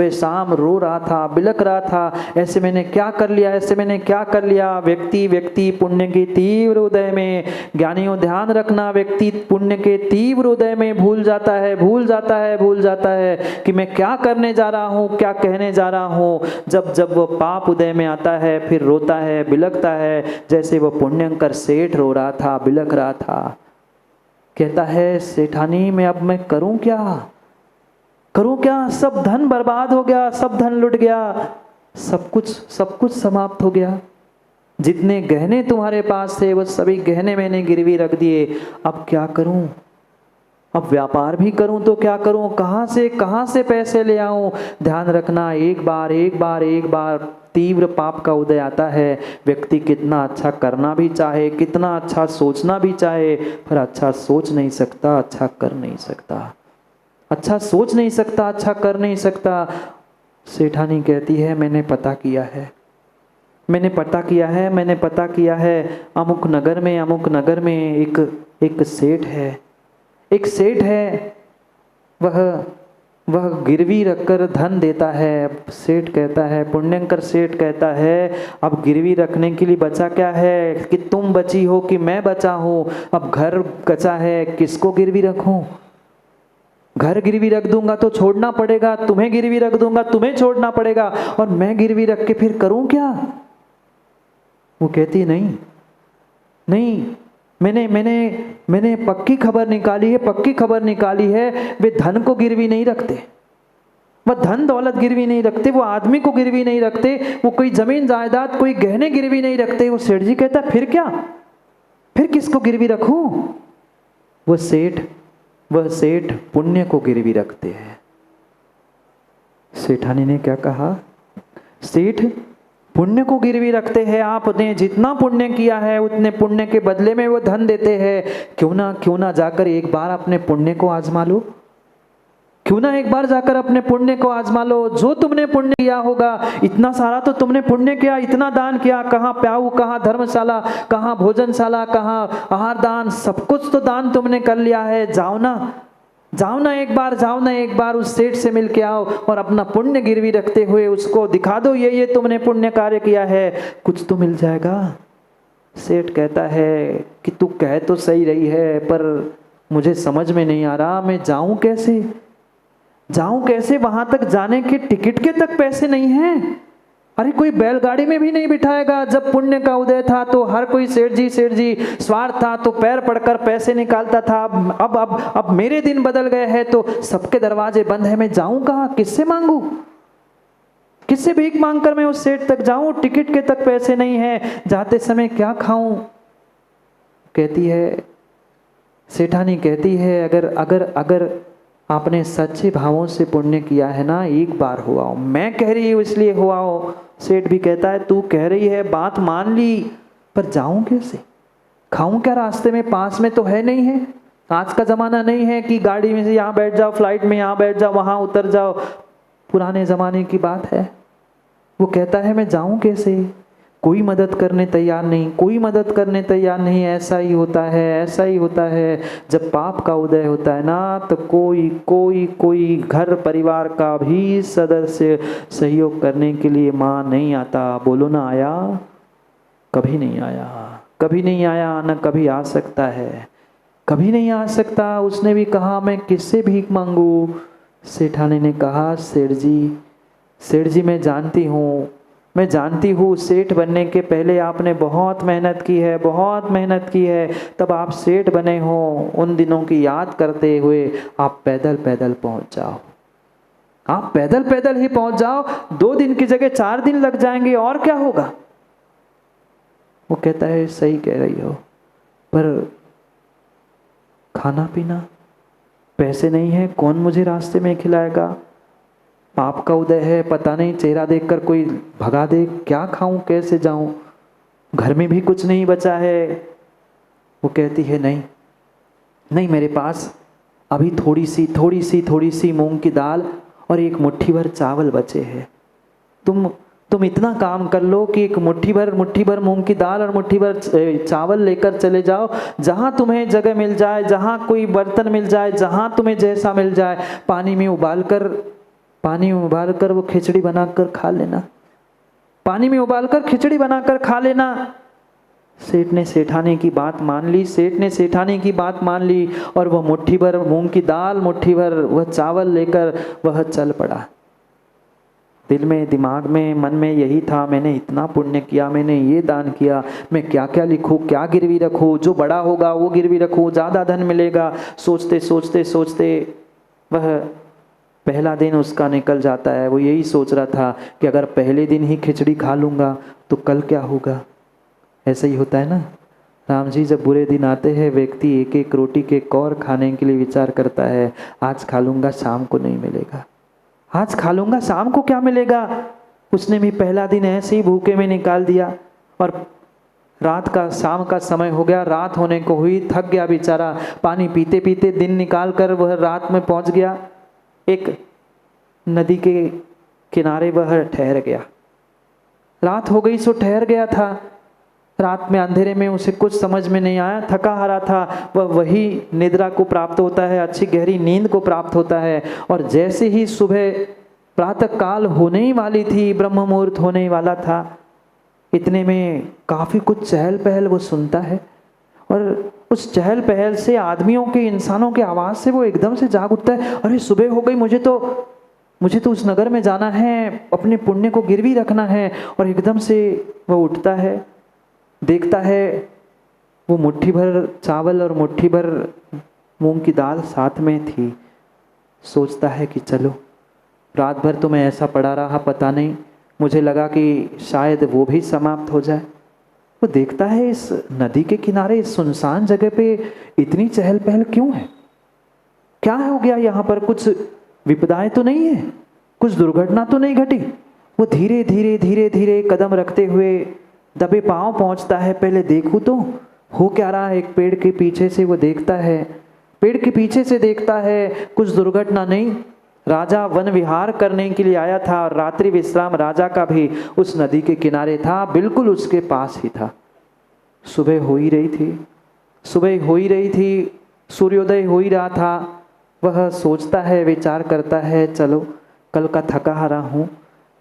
[SPEAKER 1] शाम रो रहा था, बिलक रहा था, ऐसे मैंने क्या कर लिया। व्यक्ति पुण्य के तीव्र उदय में, ज्ञानियों ध्यान रखना, व्यक्ति पुण्य के तीव्र उदय में भूल जाता है कि मैं क्या करने जा रहा हूँ, क्या कहने जा रहा हूँ। जब वो पाप उदय में आता है, फिर रोता है, बिलकता है, जैसे वो पुण्यंकर सेठ रो रहा था, बिलक रहा था। कहता है, सेठानी मैं करूं क्या, सब धन बर्बाद हो गया, सब धन लुट गया, सब कुछ समाप्त हो गया। जितने गहने तुम्हारे पास थे वो सभी गहने मैंने गिरवी रख दिए। अब क्या करूं? अब व्यापार भी करूं तो क्या करूं? कहां से पैसे ले आऊं? ध्यान रखना, एक बार तीव्र पाप का उदय आता है, व्यक्ति कितना अच्छा करना भी चाहे, कितना अच्छा सोचना भी चाहे, पर अच्छा सोच नहीं सकता, अच्छा कर नहीं सकता। अच्छा सोच नहीं सकता, अच्छा कर नहीं सकता। सेठानी कहती है, मैंने पता किया है, अमुक नगर में एक सेठ है, वह गिरवी रखकर धन देता है। सेठ कहता है, पुण्यंकर सेठ कहता है, अब गिरवी रखने के लिए बचा क्या है कि तुम बची हो कि मैं बचा हूँ। अब घर बचा है, किसको गिरवी रखूं? घर गिरवी रख दूंगा तो छोड़ना पड़ेगा, तुम्हें गिरवी रख दूंगा तुम्हें छोड़ना पड़ेगा, और मैं गिरवी रख के फिर करूं क्या? वो कहती नहीं नहीं, मैंने पक्की खबर निकाली है, पक्की खबर निकाली है। वे धन को गिरवी नहीं रखते, वह धन दौलत गिरवी नहीं रखते, वो आदमी को गिरवी नहीं रखते, वो कोई जमीन जायदाद कोई गहने गिरवी नहीं रखते। वो सेठ जी कहता फिर क्या, फिर किसको गिरवी रखूं? वह सेठ पुण्य को गिरवी रखते हैं। सेठानी ने क्या कहा? सेठ पुण्य को गिरवी रखते हैं। आपने जितना पुण्य किया है उतने पुण्य के बदले में वो धन देते हैं। क्यों ना जाकर एक बार अपने पुण्य को आजमा लो, क्यों ना एक बार जाकर अपने पुण्य को आजमा लो। जो तुमने पुण्य किया होगा, इतना सारा तो तुमने पुण्य किया, इतना दान किया, कहाँ प्याऊ, कहाँ धर्मशाला, कहाँ भोजनशाला, कहाँ आहार दान, सब कुछ तो दान तुमने कर लिया है। जाओ ना एक बार उस सेठ से मिल के आओ और अपना पुण्य गिरवी रखते हुए उसको दिखा दो, ये तुमने पुण्य कार्य किया है, कुछ तो मिल जाएगा। सेठ कहता है कि तू कह तो सही रही है, पर मुझे समझ में नहीं आ रहा, मैं जाऊं कैसे? वहां तक जाने के टिकट के तक पैसे नहीं हैं। अरे कोई बैलगाड़ी में भी नहीं बिठाएगा। जब पुण्य का उदय था तो हर कोई सेठ जी स्वार्थ था तो पैर पड़कर पैसे निकालता था। अब मेरे दिन बदल गए हैं तो सबके दरवाजे बंद है, मैं जाऊं कहाँ? किससे मांगू? किससे भीख मांगकर मैं उस सेठ तक जाऊं? टिकट के तक पैसे नहीं है, जाते समय क्या खाऊं? कहती है, सेठानी कहती है, अगर आपने सच्चे भावों से पुण्य किया है ना, एक बार हुआ हो। मैं कह रही हूँ इसलिए हुआ हो। सेठ भी कहता है तू कह रही है, बात मान ली, पर जाऊं कैसे? खाऊं क्या रास्ते में? पास में तो है नहीं है। आज का जमाना नहीं है कि गाड़ी में से यहाँ बैठ जाओ, फ्लाइट में यहाँ बैठ जाओ, वहां उतर जाओ। पुराने जमाने की बात है। वो कहता है मैं जाऊं कैसे? कोई मदद करने तैयार नहीं। ऐसा ही होता है जब पाप का उदय होता है ना, तो कोई घर परिवार का भी सदस्य सहयोग करने के लिए मां नहीं आता। बोलो ना, आया? कभी नहीं आया, न कभी आ सकता है, कभी नहीं आ सकता। उसने भी कहा मैं किससे भीख मांगू? सेठानी ने कहा सेठ जी मैं जानती हूँ सेठ बनने के पहले आपने बहुत मेहनत की है, तब आप सेठ बने हो। उन दिनों की याद करते हुए आप पैदल पहुंच जाओ। आप पैदल ही पहुंच जाओ। 2 दिन की जगह 4 दिन लग जाएंगे, और क्या होगा? वो कहता है सही कह रही हो, पर खाना पीना, पैसे नहीं है, कौन मुझे रास्ते में खिलाएगा? पाप का उदय है, पता नहीं चेहरा देखकर कोई भगा दे, क्या खाऊं, कैसे जाऊं? घर में भी कुछ नहीं बचा है। वो कहती है नहीं, मेरे पास अभी थोड़ी सी मूंग की दाल और एक मुट्ठी भर चावल बचे हैं। तुम इतना काम कर लो कि एक मुट्ठी भर मूंग की दाल और मुट्ठी भर चावल लेकर चले जाओ। जहां तुम्हें जगह मिल जाए, जहां कोई बर्तन मिल जाए, जहां तुम्हें जैसा मिल जाए, पानी में उबाल कर वो खिचड़ी बनाकर खा लेना। सेठ ने सेठानी की बात मान ली और वह मुट्ठी भर मूंग की दाल, मुट्ठी भर वह चावल लेकर वह चल पड़ा। दिल में, दिमाग में, मन में यही था, मैंने इतना पुण्य किया, मैंने ये दान किया, मैं क्या क्या लिखूं, क्या गिरवी रखूं, जो बड़ा होगा वो गिरवी रखूं, ज़्यादा धन मिलेगा। सोचते वह पहला दिन उसका निकल जाता है। वो यही सोच रहा था कि अगर पहले दिन ही खिचड़ी खा लूँगा तो कल क्या होगा। ऐसा ही होता है ना। राम जी, जब बुरे दिन आते हैं व्यक्ति एक एक रोटी के कौर खाने के लिए विचार करता है। आज खा लूँगा, शाम को नहीं मिलेगा। आज खा लूँगा, शाम को क्या मिलेगा। उसने भी पहला दिन ऐसे ही भूखे में निकाल दिया और शाम का समय हो गया, रात होने को हुई, थक गया बेचारा। पानी पीते पीते दिन निकाल कर वह रात में पहुँच गया। एक नदी के किनारे वह ठहर गया। रात हो गई सो ठहर गया था। रात में अंधेरे में उसे कुछ समझ में नहीं आया, थका हारा था, वह वही निद्रा को प्राप्त होता है, अच्छी गहरी नींद को प्राप्त होता है। और जैसे ही सुबह प्रातः काल होने ही वाली थी, ब्रह्म मुहूर्त होने ही वाला था, इतने में काफ़ी कुछ चहल पहल वो सुनता है। और उस चहल पहल से, आदमियों के, इंसानों के आवाज़ से वो एकदम से जाग उठता है। अरे सुबह हो गई, मुझे तो उस नगर में जाना है, अपने पुण्य को गिरवी रखना है। और एकदम से वो उठता है, देखता है वो मुट्ठी भर चावल और मुट्ठी भर मूंग की दाल साथ में थी। सोचता है कि चलो, रात भर तो मैं ऐसा पड़ा रहा, पता नहीं, मुझे लगा कि शायद वो भी समाप्त हो जाए। वो देखता है इस नदी के किनारे, इस सुनसान जगह पे इतनी चहल पहल क्यों है? क्या हो गया यहाँ पर? कुछ विपदाएं तो नहीं है, कुछ दुर्घटना तो नहीं घटी? वो धीरे धीरे धीरे धीरे कदम रखते हुए दबे पांव पहुंचता है। पहले देखूं तो हो क्या रहा है। एक पेड़ के पीछे से वो देखता है, पेड़ के पीछे से देखता है, कुछ दुर्घटना नहीं। राजा वन विहार करने के लिए आया था और रात्रि विश्राम राजा का भी उस नदी के किनारे था, बिल्कुल उसके पास ही था। सुबह हो ही रही थी, सुबह हो ही रही थी, सूर्योदय हो ही रहा था। वह सोचता है, विचार करता है, चलो कल का थका हारा हूँ,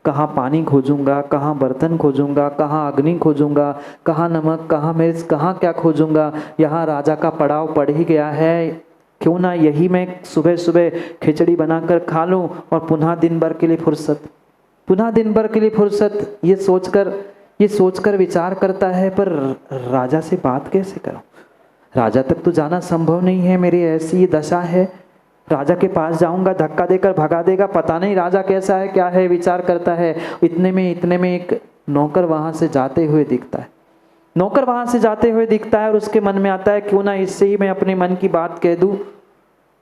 [SPEAKER 1] कहाँ पानी खोजूंगा, कहाँ बर्तन खोजूंगा, कहाँ अग्नि खोजूंगा, कहाँ नमक, कहाँ मिर्च, कहाँ क्या खोजूंगा। यहाँ राजा का पड़ाव पड़ ही गया है, क्यों ना यही मैं सुबह सुबह खिचड़ी बनाकर खा लूँ और पुनः दिन भर के लिए फुर्सत, पुनः दिन भर के लिए फुर्सत। ये सोचकर विचार करता है, पर राजा से बात कैसे करूँ? राजा तक तो जाना संभव नहीं है, मेरी ऐसी दशा है। राजा के पास जाऊंगा, धक्का देकर भगा देगा, पता नहीं राजा कैसा है, क्या है, विचार करता है। इतने में एक नौकर वहां से जाते हुए दिखता है। नौकर वहां से जाते हुए दिखता है और उसके मन में आता है, क्यों ना इससे ही मैं अपने मन की बात कह दूं।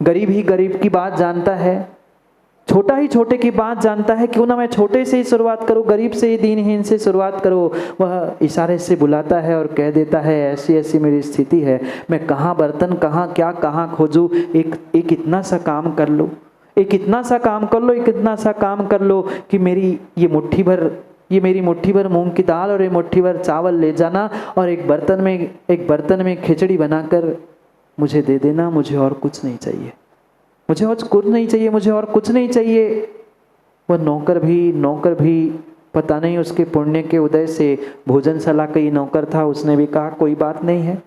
[SPEAKER 1] गरीब ही गरीब की बात जानता है, छोटा ही छोटे की बात जानता है, क्यों ना मैं छोटे से ही शुरुआत करूं, गरीब से ही, दीनहीन से शुरुआत करूं। वह इशारे से बुलाता है और कह देता है, ऐसी ऐसी मेरी स्थिति है, मैं कहाँ बर्तन, कहाँ क्या, कहाँ खोजूं। एक इतना सा काम कर लो, एक इतना सा काम कर लो, एक इतना सा काम कर लो कि मेरी मेरी मुट्ठी भर मूंग की दाल और एक मुट्ठी भर चावल ले जाना और एक बर्तन में खिचड़ी बनाकर मुझे दे देना। मुझे और कुछ नहीं चाहिए, मुझे और कुछ नहीं चाहिए, मुझे और कुछ नहीं चाहिए। वह नौकर भी पता नहीं उसके पुण्य के उदय से भोजनशाला का ही नौकर था। उसने भी कहा, कोई बात नहीं है,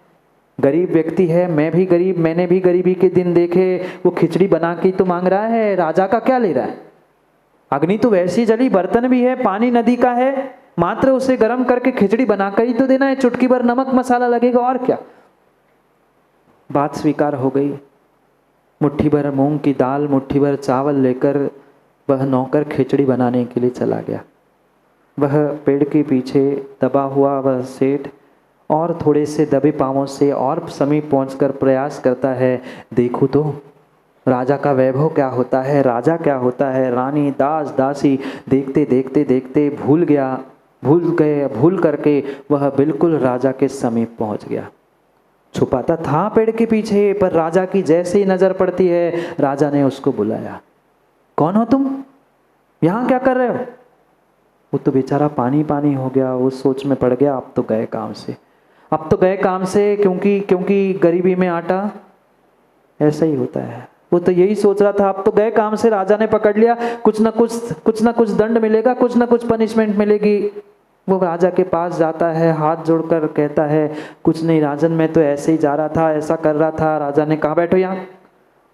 [SPEAKER 1] गरीब व्यक्ति है, मैं भी गरीब, मैंने भी गरीबी के दिन देखे। वो खिचड़ी बना के तो मांग रहा है, राजा का क्या ले रहा है? अग्नि तो वैसी जली, बर्तन भी है, पानी नदी का है, मात्र उसे गर्म करके खिचड़ी बनाकर ही तो देना है, चुटकी भर नमक मसाला लगेगा और क्या। बात स्वीकार हो गई। मुट्ठी भर मूंग की दाल, मुट्ठी भर चावल लेकर वह नौकर खिचड़ी बनाने के लिए चला गया। वह पेड़ के पीछे दबा हुआ वह सेठ और थोड़े से दबे पांवों से और समीप पहुंचकर प्रयास करता है, देखूं तो राजा का वैभव क्या होता है, राजा क्या होता है। रानी, दास, दासी देखते देखते देखते भूल करके वह बिल्कुल राजा के समीप पहुंच गया। छुपाता था पेड़ के पीछे, पर राजा की जैसे ही नजर पड़ती है, राजा ने उसको बुलाया, कौन हो तुम, यहाँ क्या कर रहे हो? वो तो बेचारा पानी पानी हो गया, उस सोच में पड़ गया, अब तो गए काम से, क्योंकि गरीबी में आटा ऐसा ही होता है। वो तो यही सोच रहा था, अब तो गए काम से, राजा ने पकड़ लिया, कुछ ना कुछ दंड मिलेगा, कुछ ना कुछ पनिशमेंट मिलेगी। वो राजा के पास जाता है, हाथ जोड़कर कहता है, कुछ नहीं राजन, मैं तो ऐसे ही जा रहा था, ऐसा कर रहा था। राजा ने कहा, बैठो यहाँ।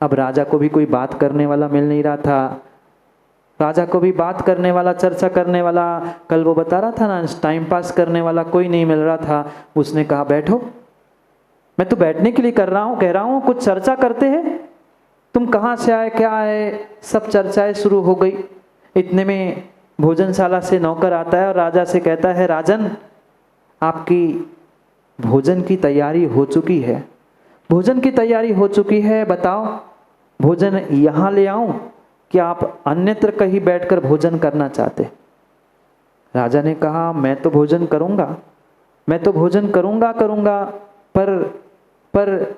[SPEAKER 1] अब राजा को भी कोई बात करने वाला मिल नहीं रहा था, राजा को भी बात करने वाला, चर्चा करने वाला, कल वो बता रहा था ना, टाइम पास करने वाला कोई नहीं मिल रहा था। उसने कहा, बैठो, मैं तो बैठने के लिए कह रहा हूँ, कुछ चर्चा करते हैं। तुम कहाँ से आए, क्या है, सब चर्चाएं शुरू हो गई। इतने में भोजनशाला से नौकर आता है और राजा से कहता है, राजन, आपकी भोजन की तैयारी हो चुकी है, भोजन की तैयारी हो चुकी है, बताओ भोजन यहाँ ले आऊं कि आप अन्यत्र कहीं बैठकर भोजन करना चाहते? राजा ने कहा, मैं तो भोजन करूंगा, पर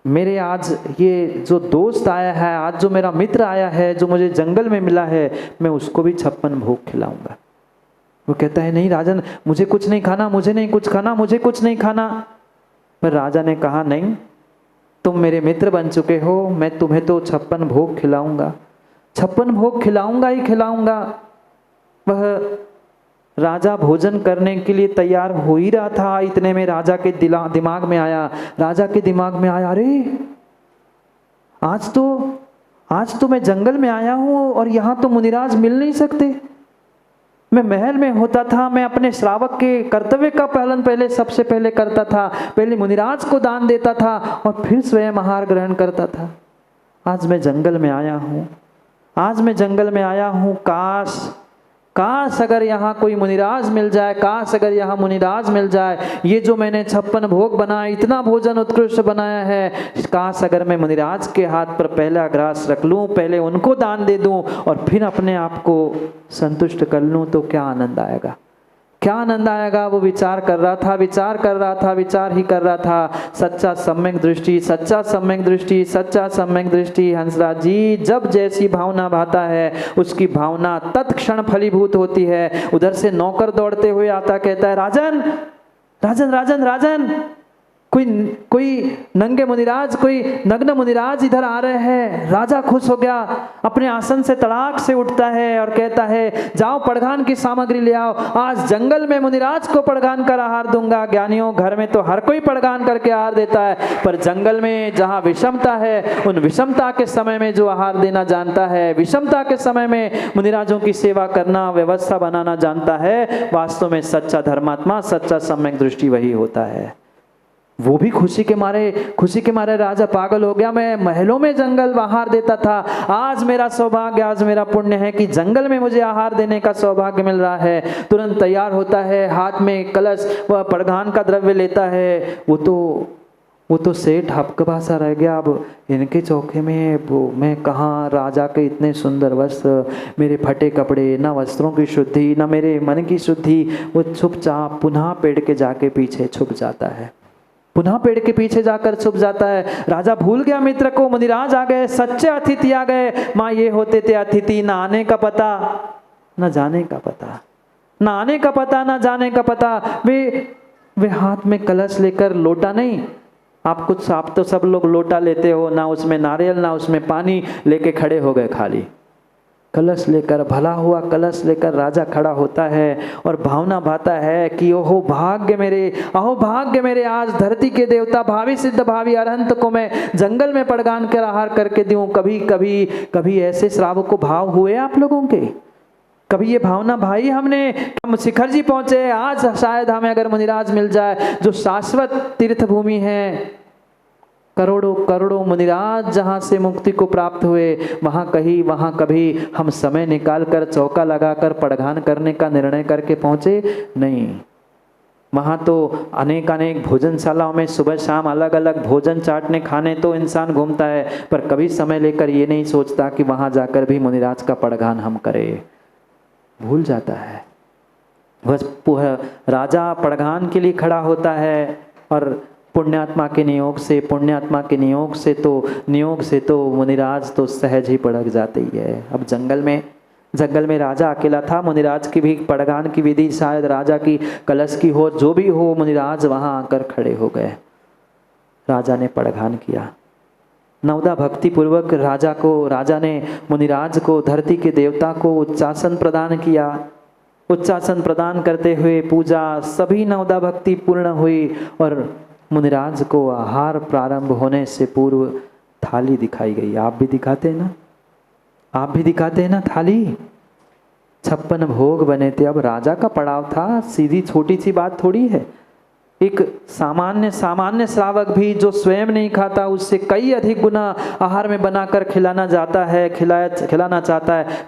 [SPEAKER 1] मेरे आज ये जो दोस्त आया है, आज जो मेरा मित्र आया है, जो मुझे जंगल में मिला है, मैं उसको भी 56 भोग खिलाऊंगा। वो कहता है नहीं राजन, मुझे कुछ नहीं खाना, मुझे नहीं कुछ खाना, मुझे कुछ नहीं खाना। पर राजा ने कहा नहीं, तुम मेरे मित्र बन चुके हो, मैं तुम्हें तो 56 भोग खिलाऊंगा, 56 भोग खिलाऊंगा ही खिलाऊंगा। वह राजा भोजन करने के लिए तैयार हो ही रहा था, इतने में राजा के दिमाग में आया, अरे आज तो मैं जंगल में आया हूं और यहां तो मुनिराज मिल नहीं सकते। मैं महल में होता था, मैं अपने श्रावक के कर्तव्य का पालन पहले सबसे पहले करता था, पहले मुनिराज को दान देता था और फिर स्वयं आहार ग्रहण करता था। आज मैं जंगल में आया हूँ, काश अगर यहाँ कोई मुनिराज मिल जाए, काश अगर यहाँ मुनिराज मिल जाए। ये जो मैंने 56 भोग बनाए, इतना भोजन उत्कृष्ट बनाया है, काश अगर मैं मुनिराज के हाथ पर पहला ग्रास रख लूँ, पहले उनको दान दे दूँ और फिर अपने आप को संतुष्ट कर लूँ, तो क्या आनंद आएगा, क्या आनंद आएगा। वो विचार कर रहा था। सच्चा सम्यक दृष्टि हंसराज जी, जब जैसी भावना भाता है उसकी भावना तत्क्षण फलीभूत होती है। उधर से नौकर दौड़ते हुए आता, कहता है राजन राजन राजन राजन, कोई नंगे मुनिराज, कोई नग्न मुनिराज इधर आ रहे हैं। राजा खुश हो गया, अपने आसन से तड़ाक से उठता है और कहता है जाओ पड़घान की सामग्री ले आओ, आज जंगल में मुनिराज को पड़घान कर आहार दूंगा। ज्ञानियों, घर में तो हर कोई पड़घान करके आहार देता है, पर जंगल में जहाँ विषमता है, उन विषमता के समय में जो आहार देना जानता है, विषमता के समय में मुनिराजों की सेवा करना, व्यवस्था बनाना जानता है, वास्तव में सच्चा धर्मात्मा, सच्चा सम्यक दृष्टि वही होता है। वो भी खुशी के मारे राजा पागल हो गया। मैं महलों में जंगल आहार देता था, आज मेरा सौभाग्य, आज मेरा पुण्य है कि जंगल में मुझे आहार देने का सौभाग्य मिल रहा है। तुरंत तैयार होता है, हाथ में कलश, वह पड़घान का द्रव्य लेता है। वो तो सेठ हपकबा सा रह गया। अब इनके चौके में वो मैं कहाँ, राजा के इतने सुंदर वस्त्र, मेरे फटे कपड़े, ना वस्त्रों की शुद्धि, ना मेरे मन की शुद्धि। वो चुपचाप पुनः पेड़ के जाके पीछे छुप जाता है, पुनः पेड़ के पीछे जाकर छुप जाता है। राजा भूल गया मित्र को, मुनिराज आ गए, सच्चे अतिथि आ गए। माँ ये होते थे अतिथि, ना आने का पता ना जाने का पता, ना आने का पता ना जाने का पता। वे हाथ में कलश लेकर, लोटा नहीं, आप तो सब लोग लोटा लेते हो, ना उसमें नारियल ना उसमें पानी, लेके खड़े हो गए खाली। कलश लेकर, भला हुआ कलश लेकर राजा खड़ा होता है और भावना भाता है कि ओहो भाग्य मेरे, आज धरती के देवता भावी सिद्ध भावी अरहंत को मैं जंगल में पड़गान कर आहार करके दूं। कभी ऐसे श्रावक को भाव हुए आप लोगों के? कभी ये भावना भाई हम शिखर जी पहुंचे, आज शायद हमें अगर मुनिराज मिल जाए, जो शाश्वत तीर्थ भूमि है, करोड़ों मुनिराज जहाँ से मुक्ति को प्राप्त हुए, वहाँ कभी हम समय निकालकर चौका लगाकर पड़घान करने का निर्णय करके पहुँचे नहीं। वहाँ तो अनेक भोजनशालाओं में सुबह शाम अलग अलग भोजन चाटने खाने तो इंसान घूमता है, पर कभी समय लेकर ये नहीं सोचता कि वहाँ जाकर भी मुनिराज का पड़घान हम करें, भूल जाता है। वह राजा पड़घान के लिए खड़ा होता है और पुण्यात्मा के नियोग से तो मुनिराज तो सहज ही पड़क जाते ही है। अब जंगल में राजा अकेला था, मुनिराज की भी पड़गान की विधि शायद राजा की कलश की हो, जो भी हो, मुनिराज वहां आकर खड़े हो गए। राजा ने पड़गान किया, नवदा भक्ति पूर्वक राजा ने मुनिराज को, धरती के देवता को उच्चासन प्रदान किया। उच्चासन प्रदान करते हुए पूजा सभी नवदा भक्ति पूर्ण हुई और मुनिराज को आहार प्रारंभ होने से पूर्व थाली दिखाई गई। आप भी दिखाते हैं ना थाली। 56 भोग बने थे। अब राजा का पड़ाव था, सीधी छोटी सी बात थोड़ी है। एक सामान्य श्रावक भी जो स्वयं नहीं खाता, उससे कई अधिक गुना आहार में बनाकर खिलाना चाहता है।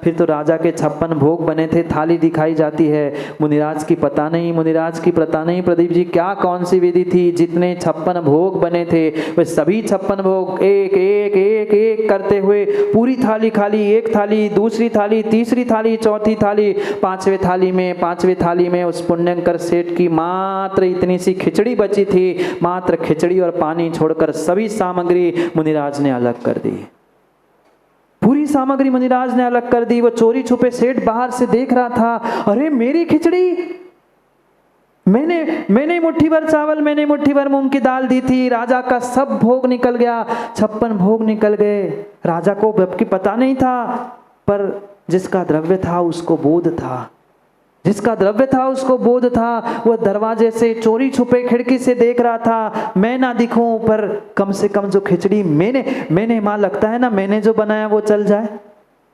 [SPEAKER 1] फिर तो राजा के 56 भोग बने थे, थाली दिखाई जाती है। मुनिराज की पता नहीं प्रदीप जी क्या कौन सी विधि थी, जितने 56 भोग बने थे वे सभी 56 भोग एक करते हुए पूरी थाली खाली। एक थाली, दूसरी थाली, तीसरी थाली, चौथी थाली, पांचवें थाली में उस पुण्यंकर सेठ की मात्र इतनी सी खिचड़ी बची थी। मात्र खिचड़ी और पानी छोड़कर सभी सामग्री मुनिराज ने अलग कर दी। पूरी सामग्री मुनिराज ने अलग कर दी। वो चोरी छुपे सेठ बाहर से देख रहा था, अरे मेरी खिचड़ी, मैंने मुट्ठी भर चावल, मैंने मुट्ठी भर मूंग की दाल दी थी, राजा का सब भोग निकल गया, 56 भोग निकल गए। राजा को जबकि पता नहीं था, पर जिसका द्रव्य था उसको बोध था, जिसका द्रव्य था उसको बोध था। वह दरवाजे से चोरी छुपे खिड़की से देख रहा था, मैं ना दिखूं पर कम से कम जो खिचड़ी मैंने मां लगता है ना, मैंने जो बनाया वो चल जाए,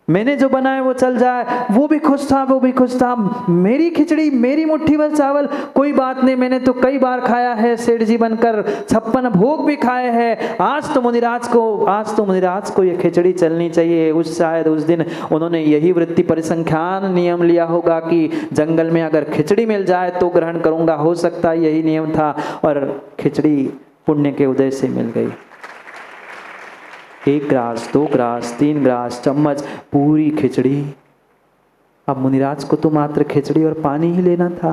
[SPEAKER 1] मैंने जो बनाया वो चल जाए। वो भी खुश था, वो भी खुश था। मेरी खिचड़ी, मेरी मुट्ठी भर चावल, कोई बात नहीं, मैंने तो कई बार खाया है सेठ जी बनकर, 56 भोग भी खाए हैं। आज तो मुनिराज को ये खिचड़ी चलनी चाहिए। शायद उस दिन उन्होंने यही वृत्ति परिसंख्यान नियम लिया होगा कि जंगल में अगर खिचड़ी मिल जाए तो ग्रहण करूंगा, हो सकता है यही नियम था। और खिचड़ी पुण्य के उदय से मिल गई। 1 ग्रास, 2 ग्रास, 3 ग्रास, चम्मच, पूरी खिचड़ी। अब मुनिराज को तो मात्र खिचड़ी और पानी ही लेना था।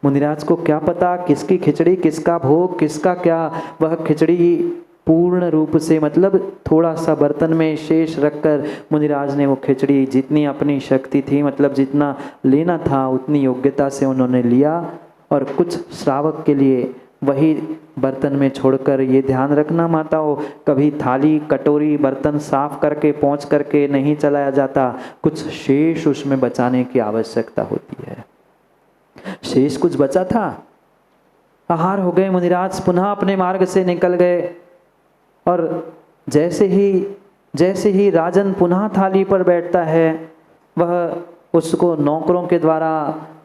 [SPEAKER 1] मुनिराज को क्या पता किसकी खिचड़ी, किसका भोग, किसका क्या। वह खिचड़ी पूर्ण रूप से, मतलब थोड़ा सा बर्तन में शेष रखकर मुनिराज ने वो खिचड़ी जितनी अपनी शक्ति थी, मतलब जितना लेना था उतनी योग्यता से उन्होंने लिया। और कुछ श्रावक के लिए वही बर्तन में छोड़कर, ये ध्यान रखना माताओं, कभी थाली कटोरी बर्तन साफ करके पोंछ करके नहीं चलाया जाता, कुछ शेष उसमें बचाने की आवश्यकता होती है। शेष कुछ बचा था, आहार हो गए। मुनिराज पुनः अपने मार्ग से निकल गए। और जैसे ही राजन पुनः थाली पर बैठता है, वह उसको नौकरों के द्वारा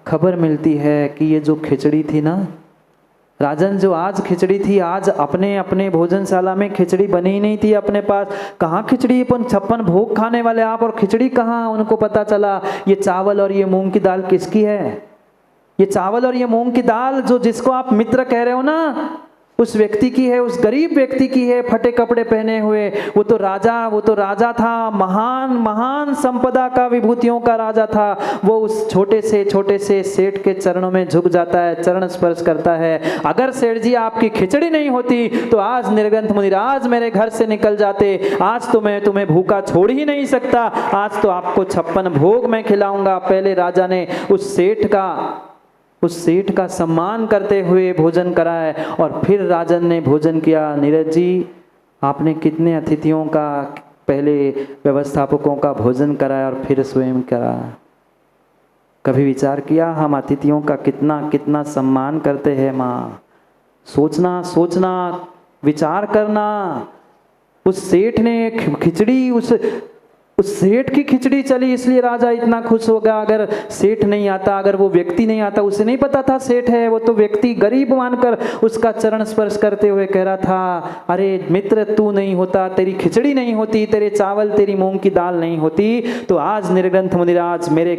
[SPEAKER 1] खबर मिलती है कि ये जो खिचड़ी थी ना, राजन जो आज खिचड़ी थी, आज अपने अपने भोजनशाला में खिचड़ी बनी ही नहीं थी अपने पास। कहाँ खिचड़ी, 56 भोग खाने वाले आप, और खिचड़ी कहाँ? उनको पता चला ये चावल और ये मूंग की दाल किसकी है? ये चावल और ये मूंग की दाल जो जिसको आप मित्र कह रहे हो ना, उस व्यक्ति की है, उस गरीब व्यक्ति की है, फटे कपड़े पहने हुए। वो तो राजा था, महान संपदा का, विभूतियों का राजा था। वो उस छोटे से सेठ के चरणों में झुक जाता है, चरण स्पर्श करता है। अगर सेठ जी आपकी खिचड़ी नहीं होती तो आज निर्गंथ मुनिराज मेरे घर से निकल जाते। आज तो मैं तुम्हें भूखा छोड़ ही नहीं सकता, आज तो आपको 56 भोग मैं खिलाऊंगा। पहले राजा ने उस सेठ का सम्मान करते हुए भोजन कराए, और फिर राजन ने भोजन किया। नीरज जी, आपने कितने अतिथियों का, पहले व्यवस्थापकों का भोजन कराया और फिर स्वयं करा? कभी विचार किया हम अतिथियों का कितना सम्मान करते हैं माँ? सोचना, विचार करना। उस सेठ ने खिचड़ी, उस सेठ की खिचड़ी चली इसलिए राजा इतना खुश हो गया। अगर सेठ नहीं आता, अगर वो व्यक्ति नहीं आता, उसे नहीं पता था सेठ है, वो तो व्यक्ति गरीब मानकर उसका चरण स्पर्श करते हुए कह रहा था, अरे मित्र तू नहीं होता, तेरी खिचड़ी नहीं होती, तेरे चावल तेरी मूंग की दाल नहीं होती, तो आज निर्ग्रंथ मुनिराज मेरे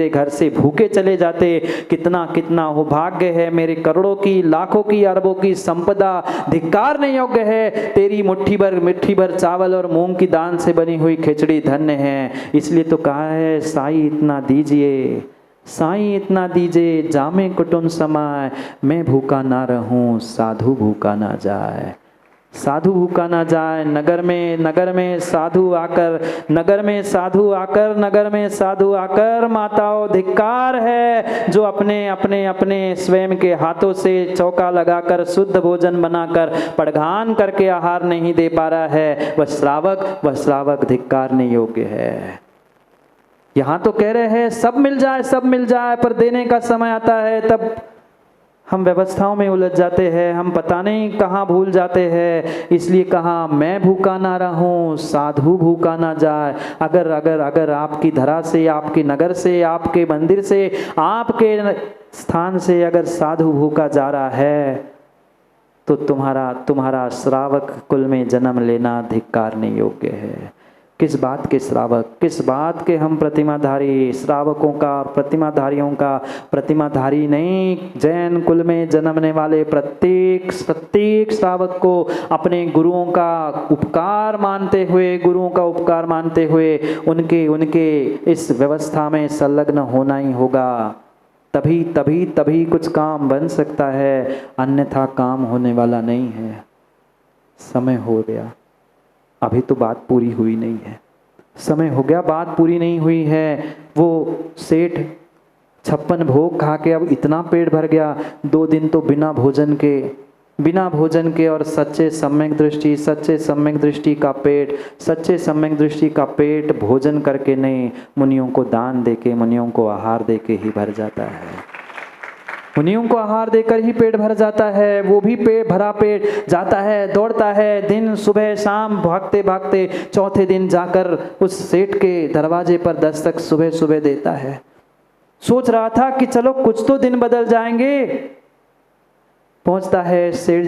[SPEAKER 1] घर से भूखे चले जाते। कितना हो भाग्य है, मेरे करोड़ों की, लाखों की, अरबों की संपदा धिक्कारने योग्य है। तेरी मुट्ठी भर चावल और मूंग की दाल से बनी हुई खिचड़ी धन्य है। इसलिए तो कहा है, साईं इतना दीजिए, जामे कुटुंब समाए, मैं भूखा ना रहूं, साधु भूखा ना जाए। साधु भूखा ना जाए। नगर में साधु आकर माताओं धिक्कार है, जो अपने स्वयं के हाथों से चौका लगाकर शुद्ध भोजन बनाकर पड़घान करके आहार नहीं दे पा रहा है, वह श्रावक धिक्कारने योग्य है। यहाँ तो कह रहे हैं सब मिल जाए, पर देने का समय आता है तब हम व्यवस्थाओं में उलझ जाते हैं, हम पता नहीं कहाँ भूल जाते हैं। इसलिए कहा, मैं भूखा ना रहूं, साधु भूखा ना जाए। अगर आपकी धरा से, आपके नगर से, आपके मंदिर से, आपके स्थान से अगर साधु भूखा जा रहा है तो तुम्हारा श्रावक कुल में जन्म लेना धिक्कारने योग्य है। किस बात के श्रावक, किस बात के हम प्रतिमाधारी? श्रावकों का, प्रतिमाधारियों का, प्रतिमाधारी नहीं, जैन कुल में जन्मने वाले प्रत्येक श्रावक को अपने गुरुओं का उपकार मानते हुए उनके इस व्यवस्था में संलग्न होना ही होगा। तभी कुछ काम बन सकता है, अन्यथा काम होने वाला नहीं है। समय हो गया, अभी तो बात पूरी हुई नहीं है। समय हो गया, बात पूरी नहीं हुई है। वो सेठ 56 भोग खा के अब इतना पेट भर गया, 2 दिन तो बिना भोजन के और सच्चे सम्यक दृष्टि का पेट, सच्चे सम्यक दृष्टि का पेट भोजन करके नहीं, मुनियों को दान देके, मुनियों को आहार देके ही भर जाता है। मुनियों को आहार देकर ही पेट भर जाता है। वो भी भरा पेट जाता है, दौड़ता है, दिन सुबह शाम भागते भागते चौथे दिन जाकर उस सेठ के दरवाजे पर दस्तक सुबह सुबह देता है। सोच रहा था कि चलो कुछ तो दिन बदल जाएंगे। पहुंचता है सेठ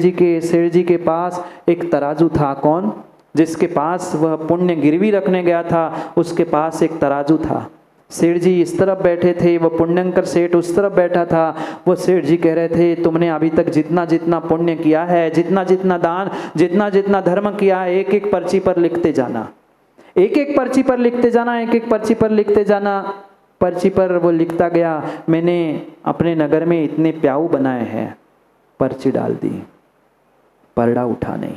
[SPEAKER 1] जी के पास एक तराजू था। कौन? जिसके पास वह पुण्य गिरवी रखने गया था, उसके पास एक तराजू था। सेठ जी इस तरफ बैठे थे, वह पुण्यंकर सेठ उस तरफ बैठा था। वो सेठ जी कह रहे थे, तुमने अभी तक जितना जितना पुण्य किया है, जितना जितना दान, जितना जितना धर्म किया है, एक एक पर्ची पर लिखते जाना, एक एक पर्ची पर लिखते जाना, एक एक पर्ची पर लिखते जाना। पर्ची पर वो लिखता गया, मैंने अपने नगर में इतने प्याऊ बनाए हैं, पर्ची डाल दी, परड़ा उठा नहीं।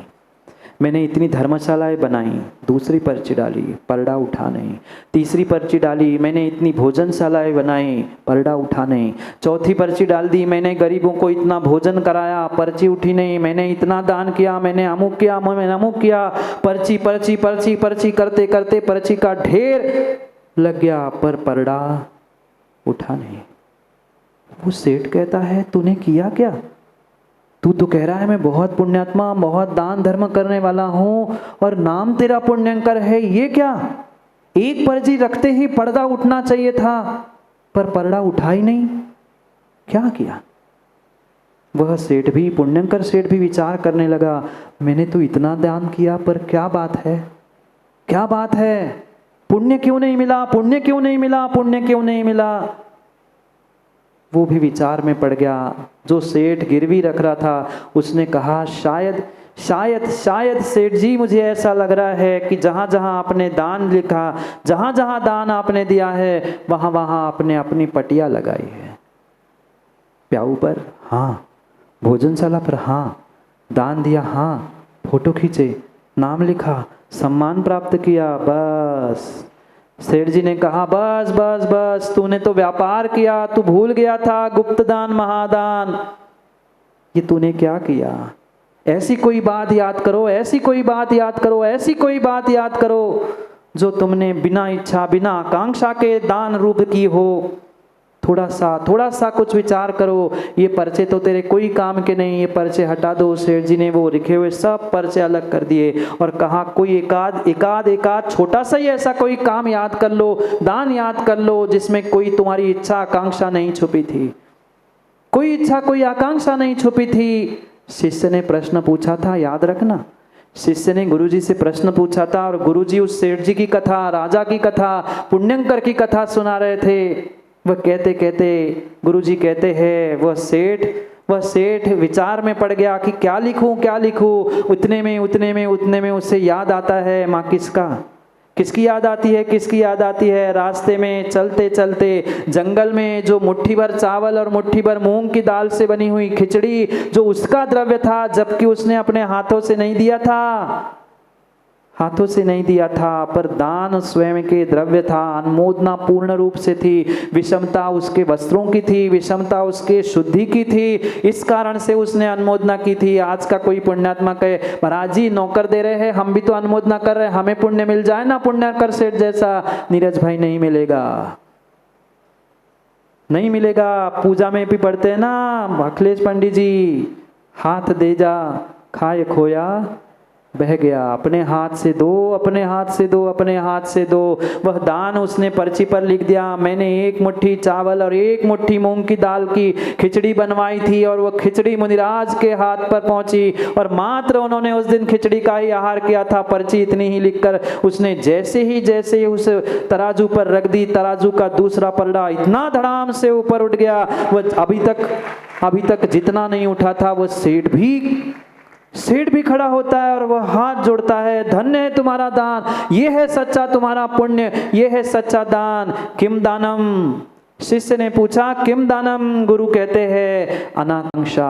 [SPEAKER 1] मैंने इतनी धर्मशालाएं बनाई, दूसरी पर्ची डाली, परड़ा उठा नहीं। तीसरी पर्ची डाली, मैंने इतनी भोजनशालाएं बनाई, परड़ा उठा नहीं। चौथी पर्ची डाल दी, मैंने गरीबों को इतना भोजन कराया, पर्ची उठी नहीं। मैंने इतना दान किया, मैंने अमुक किया, मैंने अमुक किया। पर्ची पर्ची पर्ची पर्ची करते करते पर्ची का ढेर लग गया, पर परड़ा उठा नहीं। वो सेठ कहता है, तूने किया क्या? तू तो कह रहा है मैं बहुत पुण्यात्मा, बहुत दान धर्म करने वाला हूं और नाम तेरा पुण्यंकर है, ये क्या? एक पर्ची रखते ही पर्दा उठना चाहिए था, पर पर्दा उठा ही नहीं, क्या किया? वह सेठ भी, पुण्यंकर सेठ भी विचार करने लगा, मैंने तो इतना दान किया, पर क्या बात है, क्या बात है? पुण्य क्यों नहीं मिला, पुण्य क्यों नहीं मिला, पुण्य क्यों नहीं मिला? वो भी विचार में पड़ गया। जो सेठ गिरवी रख रहा था, उसने कहा, शायद शायद शायद सेठ जी, मुझे ऐसा लग रहा है कि जहाँ जहाँ आपने दान लिखा, जहाँ जहाँ दान आपने दिया है, वहाँ वहाँ आपने अपनी पटिया लगाई है। प्याऊ पर हाँ, भोजनशाला पर हाँ, दान दिया हाँ, फोटो खींचे, नाम लिखा, सम्मान प्राप्त किया, बस। सेठ जी ने कहा, बस बस बस, तूने तो व्यापार किया, तू भूल गया था गुप्त दान महादान। ये तूने क्या किया? ऐसी कोई बात याद करो, ऐसी कोई बात याद करो, ऐसी कोई बात याद करो जो तुमने बिना इच्छा बिना आकांक्षा के दान रूप की हो। थोड़ा सा कुछ विचार करो। ये पर्चे तो तेरे कोई काम के नहीं, ये पर्चे हटा दो। सेठ जी ने वो लिखे हुए सब पर्चे अलग कर दिए और कहा, कोई एकाध छोटा सा ही ऐसा कोई काम याद कर लो, दान याद कर लो, जिसमें कोई तुम्हारी इच्छा आकांक्षा नहीं छुपी थी, कोई इच्छा कोई आकांक्षा नहीं छुपी थी। शिष्य ने प्रश्न पूछा था, याद रखना, शिष्य ने गुरुजी से प्रश्न पूछा था और गुरुजी उस सेठ जी की कथा, राजा की कथा, पुण्यंकर की कथा सुना रहे थे। वह कहते कहते गुरुजी कहते हैं, वह सेठ विचार में पड़ गया कि क्या लिखूं। उतने में उससे याद आता है, माँ किसकी याद आती है? रास्ते में चलते चलते जंगल में जो मुट्ठी भर चावल और मुट्ठी भर मूंग की दाल से बनी हुई खिचड़ी, जो उसका द्रव्य था, जबकि उसने अपने हाथों से नहीं दिया था, पर दान स्वयं के द्रव्य था। अनुमोदना पूर्ण रूप से थी, विषमता उसके वस्त्रों की थी, विषमता उसके शुद्धि की थी, इस कारण से उसने अनुमोदना की थी। आज का कोई पुण्यात्मा कहे, महाराज जी नौकर दे रहे हैं, हम भी तो अनुमोदना कर रहे हैं, हमें पुण्य मिल जाए ना पुण्यकर सेठ जैसा। नीरज भाई नहीं मिलेगा। पूजा में भी पढ़ते हैं ना अखिलेश पंडित जी, हाथ दे जा खाए खोया बह गया, अपने हाथ से दो। वह दान उसने पर्ची पर लिख दिया, मैंने 1 मुट्ठी चावल और 1 मुट्ठी मूंग की दाल की खिचड़ी बनवाई थी और वह खिचड़ी मुनिराज के हाथ पर पहुंची और मात्र उन्होंने उस दिन खिचड़ी का ही आहार किया था। पर्ची इतनी ही लिखकर उसने जैसे ही उस तराजू पर रख दी, तराजू का दूसरा पलड़ा इतना धड़ाम से ऊपर उठ गया, वह अभी तक जितना नहीं उठा था, वह सेठ भी खड़ा होता है और वह हाथ जोड़ता है, धन्य है तुम्हारा दान, ये है सच्चा तुम्हारा पुण्य, ये है सच्चा दान। किम दानम? शिष्य ने पूछा, किम दानम? गुरु कहते हैं, अनाकांक्षा।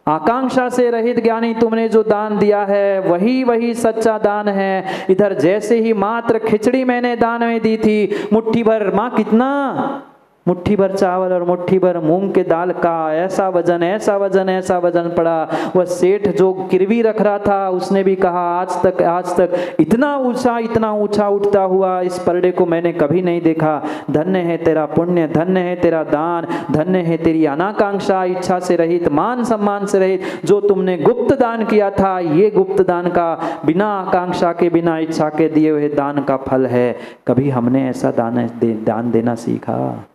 [SPEAKER 1] आकांक्षा से रहित ज्ञानी तुमने जो दान दिया है वही वही सच्चा दान है। इधर जैसे ही मात्र खिचड़ी मैंने दान में दी थी, मुट्ठी भर, माँ कितना, मुट्ठी भर चावल और मुट्ठी भर मूंग के दाल का ऐसा वजन ऐसा वजन ऐसा वजन पड़ा। वह सेठ जो गिरवी रख रहा था उसने भी कहा आज तक इतना ऊंचा उठता हुआ इस परडे को मैंने कभी नहीं देखा। धन्य है तेरा पुण्य, धन्य है तेरा दान, धन्य है तेरी अनाकांक्षा, इच्छा से रहित, मान सम्मान से रहित जो तुमने गुप्त दान किया था। ये गुप्त दान का बिना आकांक्षा के बिना इच्छा के दिए हुए दान का फल है। कभी हमने ऐसा दान देना सीखा?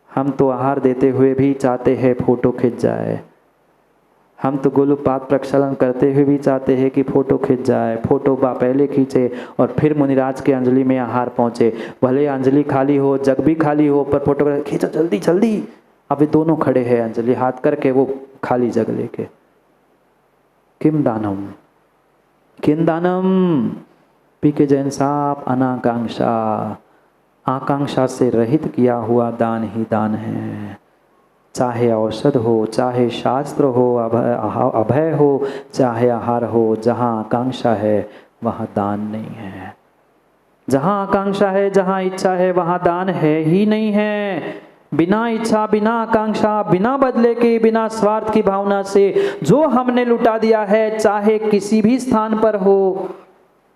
[SPEAKER 1] हम तो आहार देते हुए भी चाहते हैं फोटो खिंच जाए। हम तो गोलुपात प्रक्षालन करते हुए भी चाहते हैं कि फोटो खिंच जाए। फोटो पहले खींचे और फिर मुनिराज के अंजलि में आहार पहुँचे। भले अंजलि खाली हो, जग भी खाली हो, पर फोटो खींचो जल्दी जल्दी। अब ये दोनों खड़े हैं, अंजलि हाथ करके, वो खाली जग लेके। किम दानम, किम दानम। पी के जैन साहब, अनाकांक्षा, आकांक्षा से रहित किया हुआ दान ही दान है। चाहे औषध हो, चाहे शास्त्र हो, अभय हो, चाहे आहार हो, जहाँ आकांक्षा है वहाँ दान नहीं है। जहाँ आकांक्षा है, जहाँ इच्छा है, वहाँ दान है ही नहीं है। बिना इच्छा, बिना आकांक्षा, बिना बदले के, बिना स्वार्थ की भावना से जो हमने लुटा दिया है, चाहे किसी भी स्थान पर हो।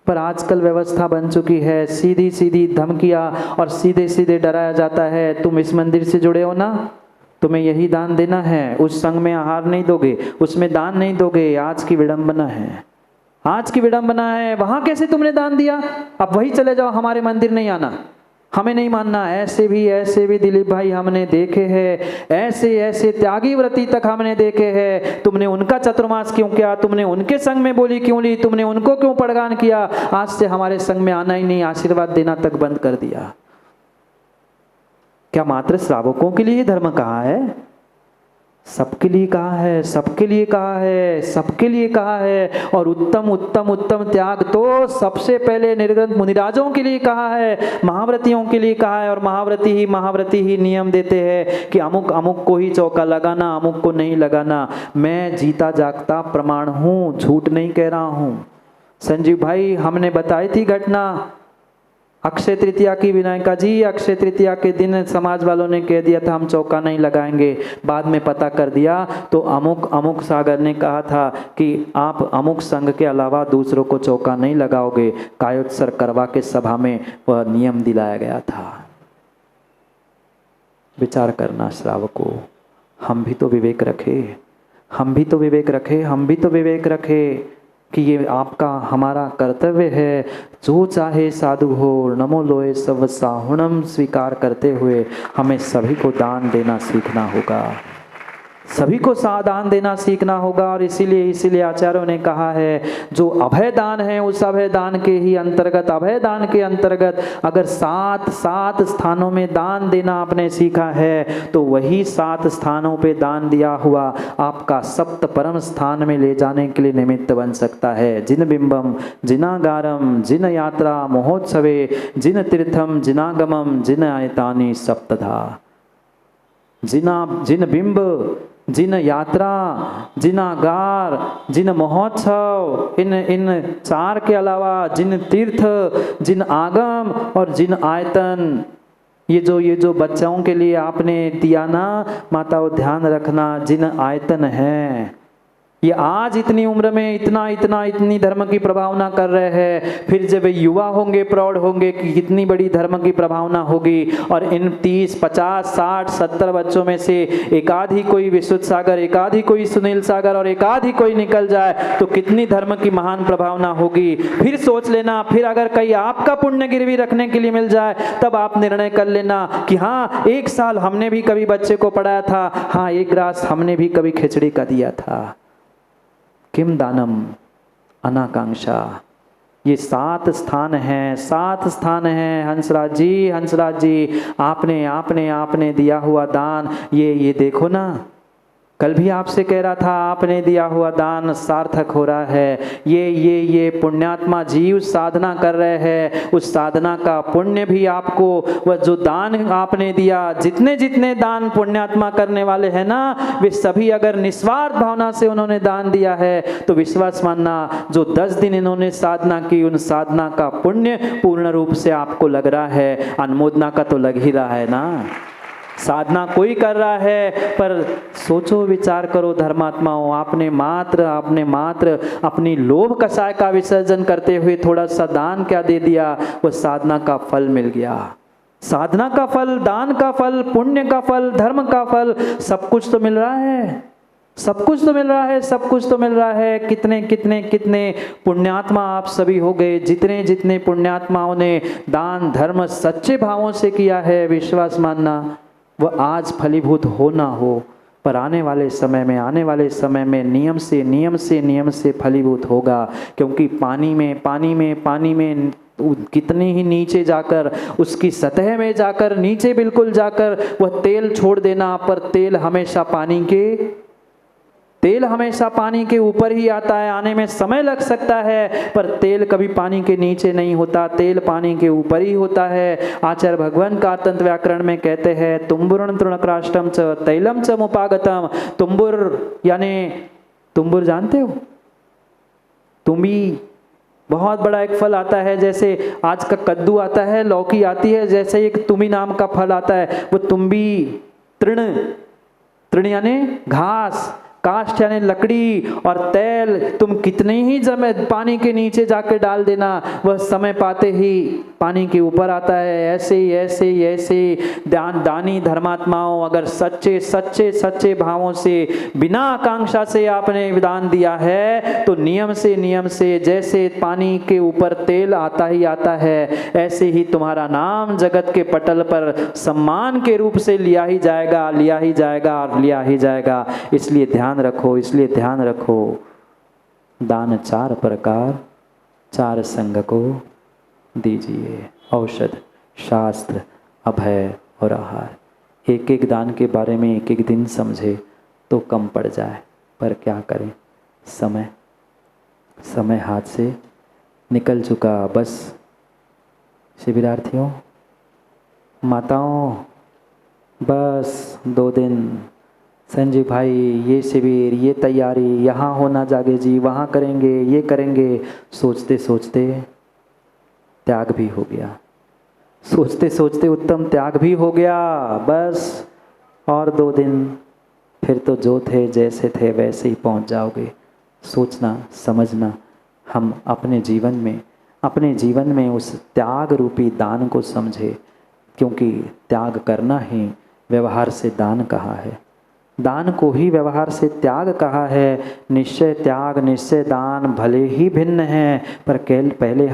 [SPEAKER 1] पर आजकल व्यवस्था बन चुकी है, सीधी सीधी धमकियाँ और सीधे सीधे डराया जाता है। तुम इस मंदिर से जुड़े हो ना, तुम्हें यही दान देना है, उस संघ में आहार नहीं दोगे, उसमें दान नहीं दोगे। आज की विडंबना है, आज की विडंबना है। वहाँ कैसे तुमने दान दिया, अब वही चले जाओ, हमारे मंदिर नहीं आना, हमें नहीं मानना। ऐसे भी दिलीप भाई हमने देखे हैं, ऐसे त्यागी व्रती तक हमने देखे हैं। तुमने उनका चतुर्मास क्यों किया, तुमने उनके संग में बोली क्यों ली, तुमने उनको क्यों पड़गान किया, आज से हमारे संग में आना ही नहीं, आशीर्वाद देना तक बंद कर दिया। क्या मात्र श्रावकों के लिए धर्म कहा है? सबके लिए कहा है, सबके लिए कहा है, सबके लिए कहा है। और उत्तम उत्तम उत्तम त्याग तो सबसे पहले निर्ग्रंथ मुनिराजों के लिए कहा है, महाव्रतियों के लिए कहा है। और महाव्रती ही नियम देते हैं कि अमुक अमुक को ही चौका लगाना, अमुक को नहीं लगाना। मैं जीता जागता प्रमाण हूँ, झूठ नहीं कह रहा हूँ। संजीव भाई हमने बताई थी घटना, अक्षय तृतीया की, विनायका जी अक्षय तृतीया के दिन समाज वालों ने कह दिया था हम चौका नहीं लगाएंगे। बाद में पता कर दिया तो अमुक सागर ने कहा था कि आप अमुक संघ के अलावा दूसरों को चौका नहीं लगाओगे। कायोत्सर करवा के सभा में वह नियम दिलाया गया था। विचार करना श्रावकों, हम भी तो विवेक रखे, हम भी तो विवेक रखे, हम भी तो विवेक रखे कि ये आपका हमारा कर्तव्य है। जो चाहे साधु हो, नमो लोए सब साहुणम स्वीकार करते हुए हमें सभी को दान देना सीखना होगा, सभी को दान देना सीखना होगा। और इसीलिए आचार्यों ने कहा है जो अभय दान है उस अभय दान के ही अंतर्गत, अभय दान के अंतर्गत अगर सात स्थानों में दान देना आपने सीखा है तो वही 7 स्थानों पे दान दिया हुआ आपका सप्त परम स्थान में ले जाने के लिए निमित्त बन सकता है। जिन बिंबम जिनागारम जिन यात्रा महोत्सवे जिन तीर्थम जिनागमम जिन आयतानि सप्तधा। जिन बिंब, जिन यात्रा, जिनागार, जिन महोत्सव, इन 4 के अलावा जिन तीर्थ, जिन आगम और जिन आयतन, ये जो बच्चों के लिए आपने दिया ना माताओं, ध्यान रखना जिन आयतन हैं, ये आज इतनी उम्र में इतनी धर्म की प्रभावना कर रहे हैं, फिर जब युवा होंगे, प्रौढ़ होंगे कि कितनी बड़ी धर्म की प्रभावना होगी। और इन 30, 50, 60, 70 बच्चों में से एकाध ही कोई विशुद्ध सागर, एकाध ही कोई सुनील सागर और एकाध ही कोई निकल जाए तो कितनी धर्म की महान प्रभावना होगी। फिर सोच लेना, फिर अगर कहीं आपका पुण्य गिरवी रखने के लिए मिल जाए तब आप निर्णय कर लेना कि हाँ 1 साल हमने भी कभी बच्चे को पढ़ाया था, हाँ 1 ग्रास हमने भी कभी खिचड़ी का दिया था। किम दानम, अनाकांक्षा। ये 7 स्थान हैं, 7 स्थान हैं। हंसराज जी आपने दिया हुआ दान, ये देखो ना, कल भी आपसे कह रहा था आपने दिया हुआ दान सार्थक हो रहा है। ये पुण्यात्मा जीव साधना कर रहे हैं, उस साधना का पुण्य भी आपको, वह जो दान आपने दिया, जितने जितने दान पुण्यात्मा करने वाले हैं ना, वे सभी अगर निस्वार्थ भावना से उन्होंने दान दिया है तो विश्वास मानना, जो 10 दिन इन्होंने साधना की, उन साधना का पुण्य पूर्ण रूप से आपको लग रहा है। अनुमोदना का तो लग ही रहा है ना। साधना कोई कर रहा है, पर सोचो विचार करो धर्मात्माओं, आपने मात्र अपनी लोभ कषाय का विसर्जन करते हुए थोड़ा सा दान क्या दे दिया, वह साधना का फल मिल गया। साधना का फल, दान का फल, पुण्य का फल, धर्म का फल, सब कुछ तो मिल रहा है, सब कुछ तो मिल रहा है, सब कुछ तो मिल रहा है। कितने कितने कितने पुण्यात्मा आप सभी हो गए, जितने जितने पुण्यात्माओं ने दान धर्म सच्चे भावों से किया है, विश्वास मानना वह आज फलीभूत हो ना हो, पर आने वाले समय में नियम से फलीभूत होगा। क्योंकि पानी में कितने ही नीचे जाकर, उसकी सतह में जाकर, नीचे बिल्कुल जाकर वह तेल छोड़ देना, पर तेल हमेशा पानी के ऊपर ही आता है। आने में समय लग सकता है, पर तेल कभी पानी के नीचे नहीं होता, तेल पानी के ऊपर ही होता है। आचार्य भगवान का तंत्र व्याकरण में कहते हैं, तुम्बुरण तृणक्राष्टम च तैलम च मुपागतम। तुम्बुर जानते हो? तुम्बी बहुत बड़ा एक फल आता है, जैसे आज का कद्दू आता है, लौकी आती है, जैसे एक तुम्बी नाम का फल आता है, वो तुम्बी। तृण यानी घास, काष्ठ यानी लकड़ी, और तेल तुम कितने ही पानी के नीचे जाकर डाल देना, वह समय पाते ही पानी के ऊपर आता है। ऐसे दानी धर्मात्माओं, अगर सच्चे भावों से, बिना आकांक्षा से आपने दान दिया है, तो नियम से जैसे पानी के ऊपर तेल आता ही आता है, ऐसे ही तुम्हारा नाम जगत के पटल पर सम्मान के रूप से लिया ही जाएगा। इसलिए ध्यान रखो, दान 4 प्रकार, 4 संग को दीजिए, औषध, शास्त्र, अभय और आहार। एक दान के बारे में एक दिन समझे तो कम पड़ जाए, पर क्या करें, समय हाथ से निकल चुका। बस शिविरार्थियों, माताओं, बस 2 दिन संजीव भाई, ये शिविर, ये तैयारी, यहाँ होना जागे जी, वहाँ करेंगे, ये करेंगे, सोचते त्याग भी हो गया, सोचते उत्तम त्याग भी हो गया। बस और 2 दिन, फिर तो जो थे जैसे थे वैसे ही पहुँच जाओगे। सोचना, समझना, हम अपने जीवन में उस त्याग रूपी दान को समझे, क्योंकि त्याग करना ही व्यवहार से दान कहा है, दान को ही व्यवहार से त्याग कहा है। निश्चय त्याग, निश्चय दान भले ही भिन्न हैं, पर पहले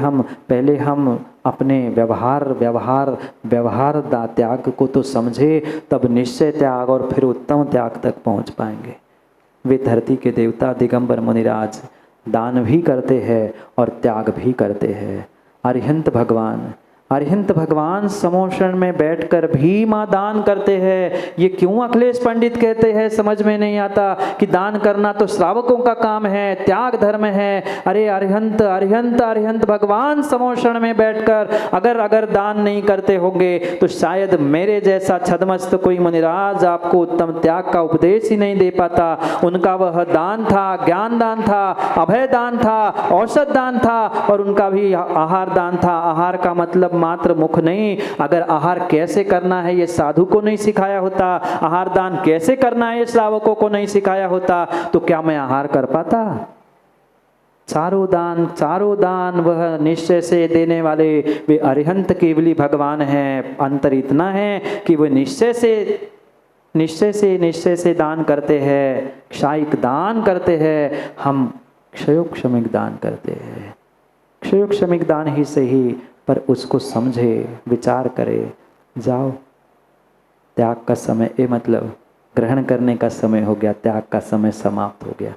[SPEAKER 1] हम अपने व्यवहार त्याग को तो समझे, तब निश्चय त्याग और फिर उत्तम त्याग तक पहुंच पाएंगे। वे धरती के देवता दिगंबर मुनिराज दान भी करते हैं और त्याग भी करते हैं। अरिहंत भगवान समोषण में बैठकर भी माँ दान करते हैं। ये क्यों अखिलेश पंडित कहते हैं, समझ में नहीं आता कि दान करना तो श्रावकों का काम है, त्याग धर्म है। अरे अरिहंत भगवान समोषण में बैठकर अगर दान नहीं करते होंगे तो शायद मेरे जैसा छदमस्त कोई मुनिराज आपको उत्तम त्याग का उपदेश ही नहीं दे पाता। उनका वह दान था, ज्ञान दान था, अभय दान था, औषध दान था, और उनका भी आहार दान था। आहार का मतलब मात्र मुख नहीं, अगर आहार कैसे करना है ये साधु को नहीं सिखाया होता, आहार दान कैसे करना है ये श्रावकों को नहीं सिखाया होता, तो क्या मैं आहार कर पाता? चारों दान वह निश्चय से देने वाले वे अरिहंत केवली भगवान हैं। अंतर इतना है कि वे निश्चय से दान करते हैं, क्षायिक दान करते हैं, हम क्षयोक्षमिक दान करते हैं। क्षयोक्षमिक दान ही सही, पर उसको समझे, विचार करे। जाओ, त्याग का समय, मतलब ग्रहण करने का समय हो गया, त्याग का समय समाप्त हो गया।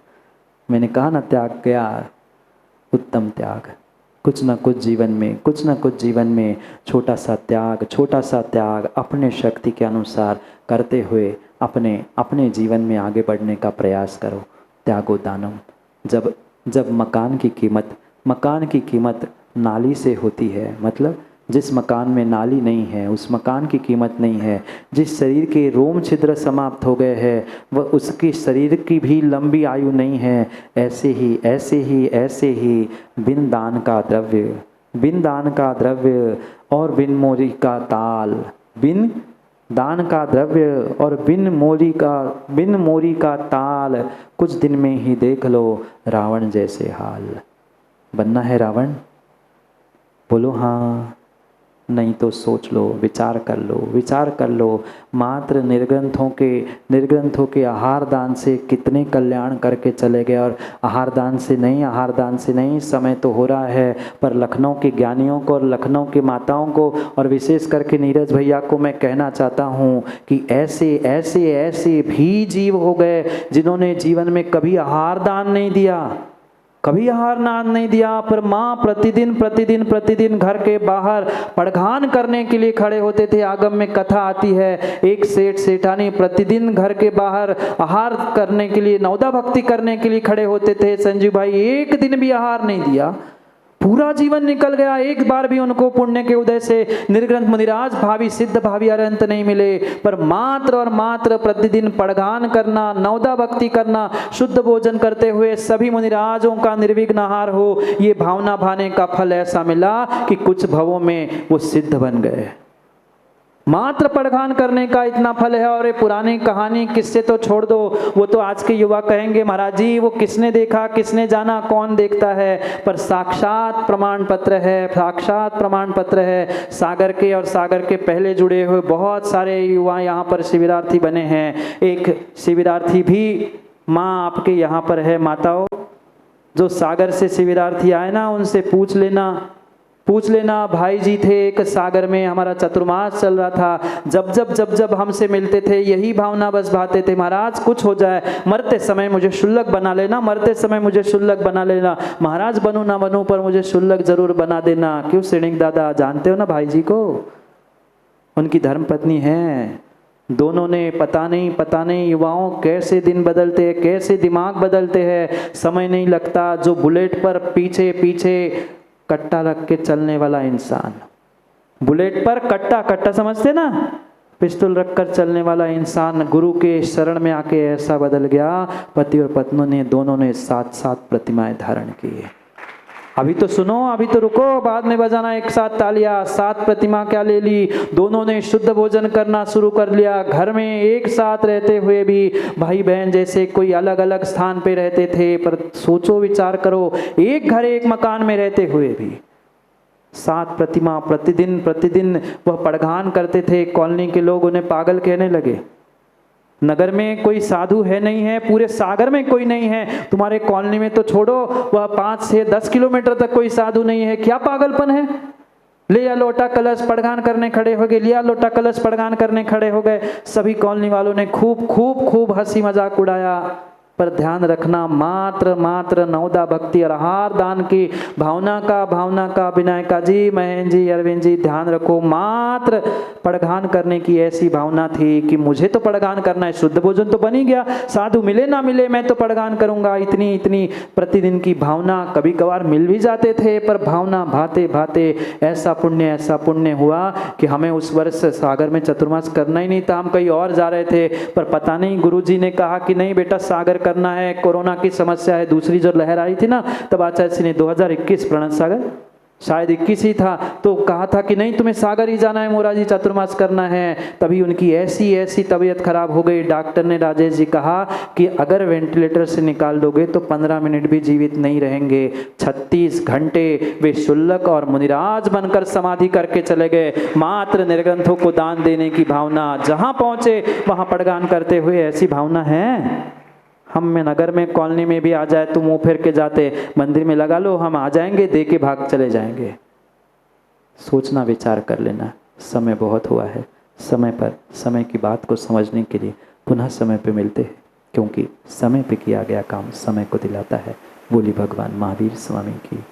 [SPEAKER 1] मैंने कहा ना, त्याग क्या, उत्तम त्याग। कुछ न कुछ जीवन में छोटा सा त्याग अपने शक्ति के अनुसार करते हुए अपने अपने जीवन में आगे बढ़ने का प्रयास करो। त्यागो दानम। जब मकान की कीमत नाली से होती है, मतलब जिस मकान में नाली नहीं है उस मकान की कीमत नहीं है। जिस शरीर के रोम छिद्र समाप्त हो गए हैं वह उसके शरीर की भी लंबी आयु नहीं है। ऐसे ही बिन दान का द्रव्य और बिन मोरी का ताल, बिन दान का द्रव्य और बिन मोरी का ताल, कुछ दिन में ही देख लो रावण जैसे हाल। बनना है रावण? बोलो हाँ, नहीं तो सोच लो, विचार कर लो। मात्र निर्ग्रंथों के आहार दान से कितने कल्याण करके चले गए। और आहार दान से नहीं, समय तो हो रहा है, पर लखनऊ के ज्ञानियों को और लखनऊ के माताओं को और विशेष करके नीरज भैया को मैं कहना चाहता हूँ कि ऐसे भी जीव हो गए जिन्होंने जीवन में कभी आहार दान नहीं दिया, पर माँ प्रतिदिन घर के बाहर पड़घान करने के लिए खड़े होते थे। आगम में कथा आती है, एक सेठ सेठानी प्रतिदिन घर के बाहर आहार करने के लिए, नवदा भक्ति करने के लिए खड़े होते थे। संजीव भाई एक दिन भी आहार नहीं दिया, पूरा जीवन निकल गया, एक बार भी उनको पुण्य के उदय से निर्ग्रंथ मुनिराज भावी सिद्ध भावी अरंत नहीं मिले। पर मात्र और मात्र प्रतिदिन पड़घान करना, नवदा भक्ति करना, शुद्ध भोजन करते हुए सभी मुनिराजों का निर्विघ्न आहार हो, ये भावना भाने का फल ऐसा मिला कि कुछ भवों में वो सिद्ध बन गए। मात्र पड़घान करने का इतना फल है। और ये पुरानी कहानी किस्से तो छोड़ दो, वो तो आज के युवा कहेंगे महाराज जी वो किसने देखा किसने जाना, कौन देखता है। पर साक्षात प्रमाण पत्र है सागर के, और सागर के पहले जुड़े हुए बहुत सारे युवा यहाँ पर शिविरार्थी बने हैं। एक शिविरार्थी भी माँ आपके यहाँ पर है। माताओं जो सागर से शिविरार्थी आए ना, उनसे पूछ लेना भाई जी थे एक सागर में, हमारा चतुर्मास चल रहा था। जब हमसे मिलते थे यही भावना बस भाते थे, महाराज कुछ हो जाए, मरते समय मुझे शुल्लक बना लेना, महाराज बनूं ना बनूं पर मुझे शुल्लक जरूर बना देना। क्यों सिणिक दादा जानते हो ना भाई जी को, उनकी धर्मपत्नी है। दोनों ने पता नहीं युवाओं कैसे दिन बदलते हैं, कैसे दिमाग बदलते हैं, समय नहीं लगता। जो बुलेट पर पीछे कट्टा रख के चलने वाला इंसान, बुलेट पर कट्टा समझते ना, पिस्टल रखकर चलने वाला इंसान गुरु के शरण में आके ऐसा बदल गया। पति और पत्नी दोनों ने 7 प्रतिमाएं धारण की। अभी तो सुनो, अभी तो रुको, बाद में बजाना एक साथ तालियां। 7 प्रतिमा क्या ले ली, दोनों ने शुद्ध भोजन करना शुरू कर लिया। घर में एक साथ रहते हुए भी भाई बहन जैसे कोई अलग अलग स्थान पे रहते थे, पर सोचो विचार करो, एक घर एक मकान में रहते हुए भी 7 प्रतिमा प्रतिदिन वह पड़घान करते थे। कॉलोनी के लोग उन्हें पागल कहने लगे। नगर में कोई साधु है नहीं है, पूरे सागर में कोई नहीं है, तुम्हारे कॉलोनी में तो छोड़ो, वह 5 से 10 किलोमीटर तक कोई साधु नहीं है, क्या पागलपन है। लिया लोटा कलश पड़घान करने खड़े हो गए। सभी कॉलोनी वालों ने खूब हंसी मजाक उड़ाया। पर ध्यान रखना, मात्र नवदा भक्ति और आहार दान की भावना का विनायका जी, महेंद्र जी, अरविंद जी ध्यान रखो। मात्र पड़घान करने की ऐसी भावना थी कि मुझे तो पड़घान करना है, शुद्ध भोजन तो बन ही गया, साधु मिले ना मिले मैं तो पड़घान करूंगा। इतनी प्रतिदिन की भावना, कभी कभार मिल भी जाते थे, पर भावना भाते ऐसा पुण्य हुआ कि हमें उस वर्ष सागर में चतुर्मास करना ही नहीं था, हम कहीं और जा रहे थे। पर पता नहीं गुरुजी ने कहा कि नहीं बेटा सागर करना है, कोरोना की समस्या है। दूसरी जो लहर आई थी ना, तब आचार्य जी ने 2021 प्रणत सागर शायद 21 ही था, तो कहा था कि नहीं तुम्हें सागर ही जाना है मोराजी, चतुर्मास करना है। तभी उनकी ऐसी तबीयत खराब हो गई। डॉक्टर ने राजेश जी कहा कि अगर वेंटिलेटर से निकाल दोगे तो 15 मिनट भी जीवित नहीं रहेंगे। 36 घंटे वे शुल्लक और मुनिराज बनकर समाधि करके चले गए। मात्र निर्ग्रंथों को दान देने की भावना, जहां पहुंचे वहां पड़गान करते हुए ऐसी भावना है। हम में नगर में कॉलोनी में भी आ जाए तो मुंह फेर के जाते, मंदिर में लगा लो हम आ जाएंगे, दे के भाग चले जाएंगे। सोचना विचार कर लेना, समय बहुत हुआ है। समय की बात को समझने के लिए पुनः समय पे मिलते हैं, क्योंकि समय पे किया गया काम समय को दिलाता है। बोली भगवान महावीर स्वामी की।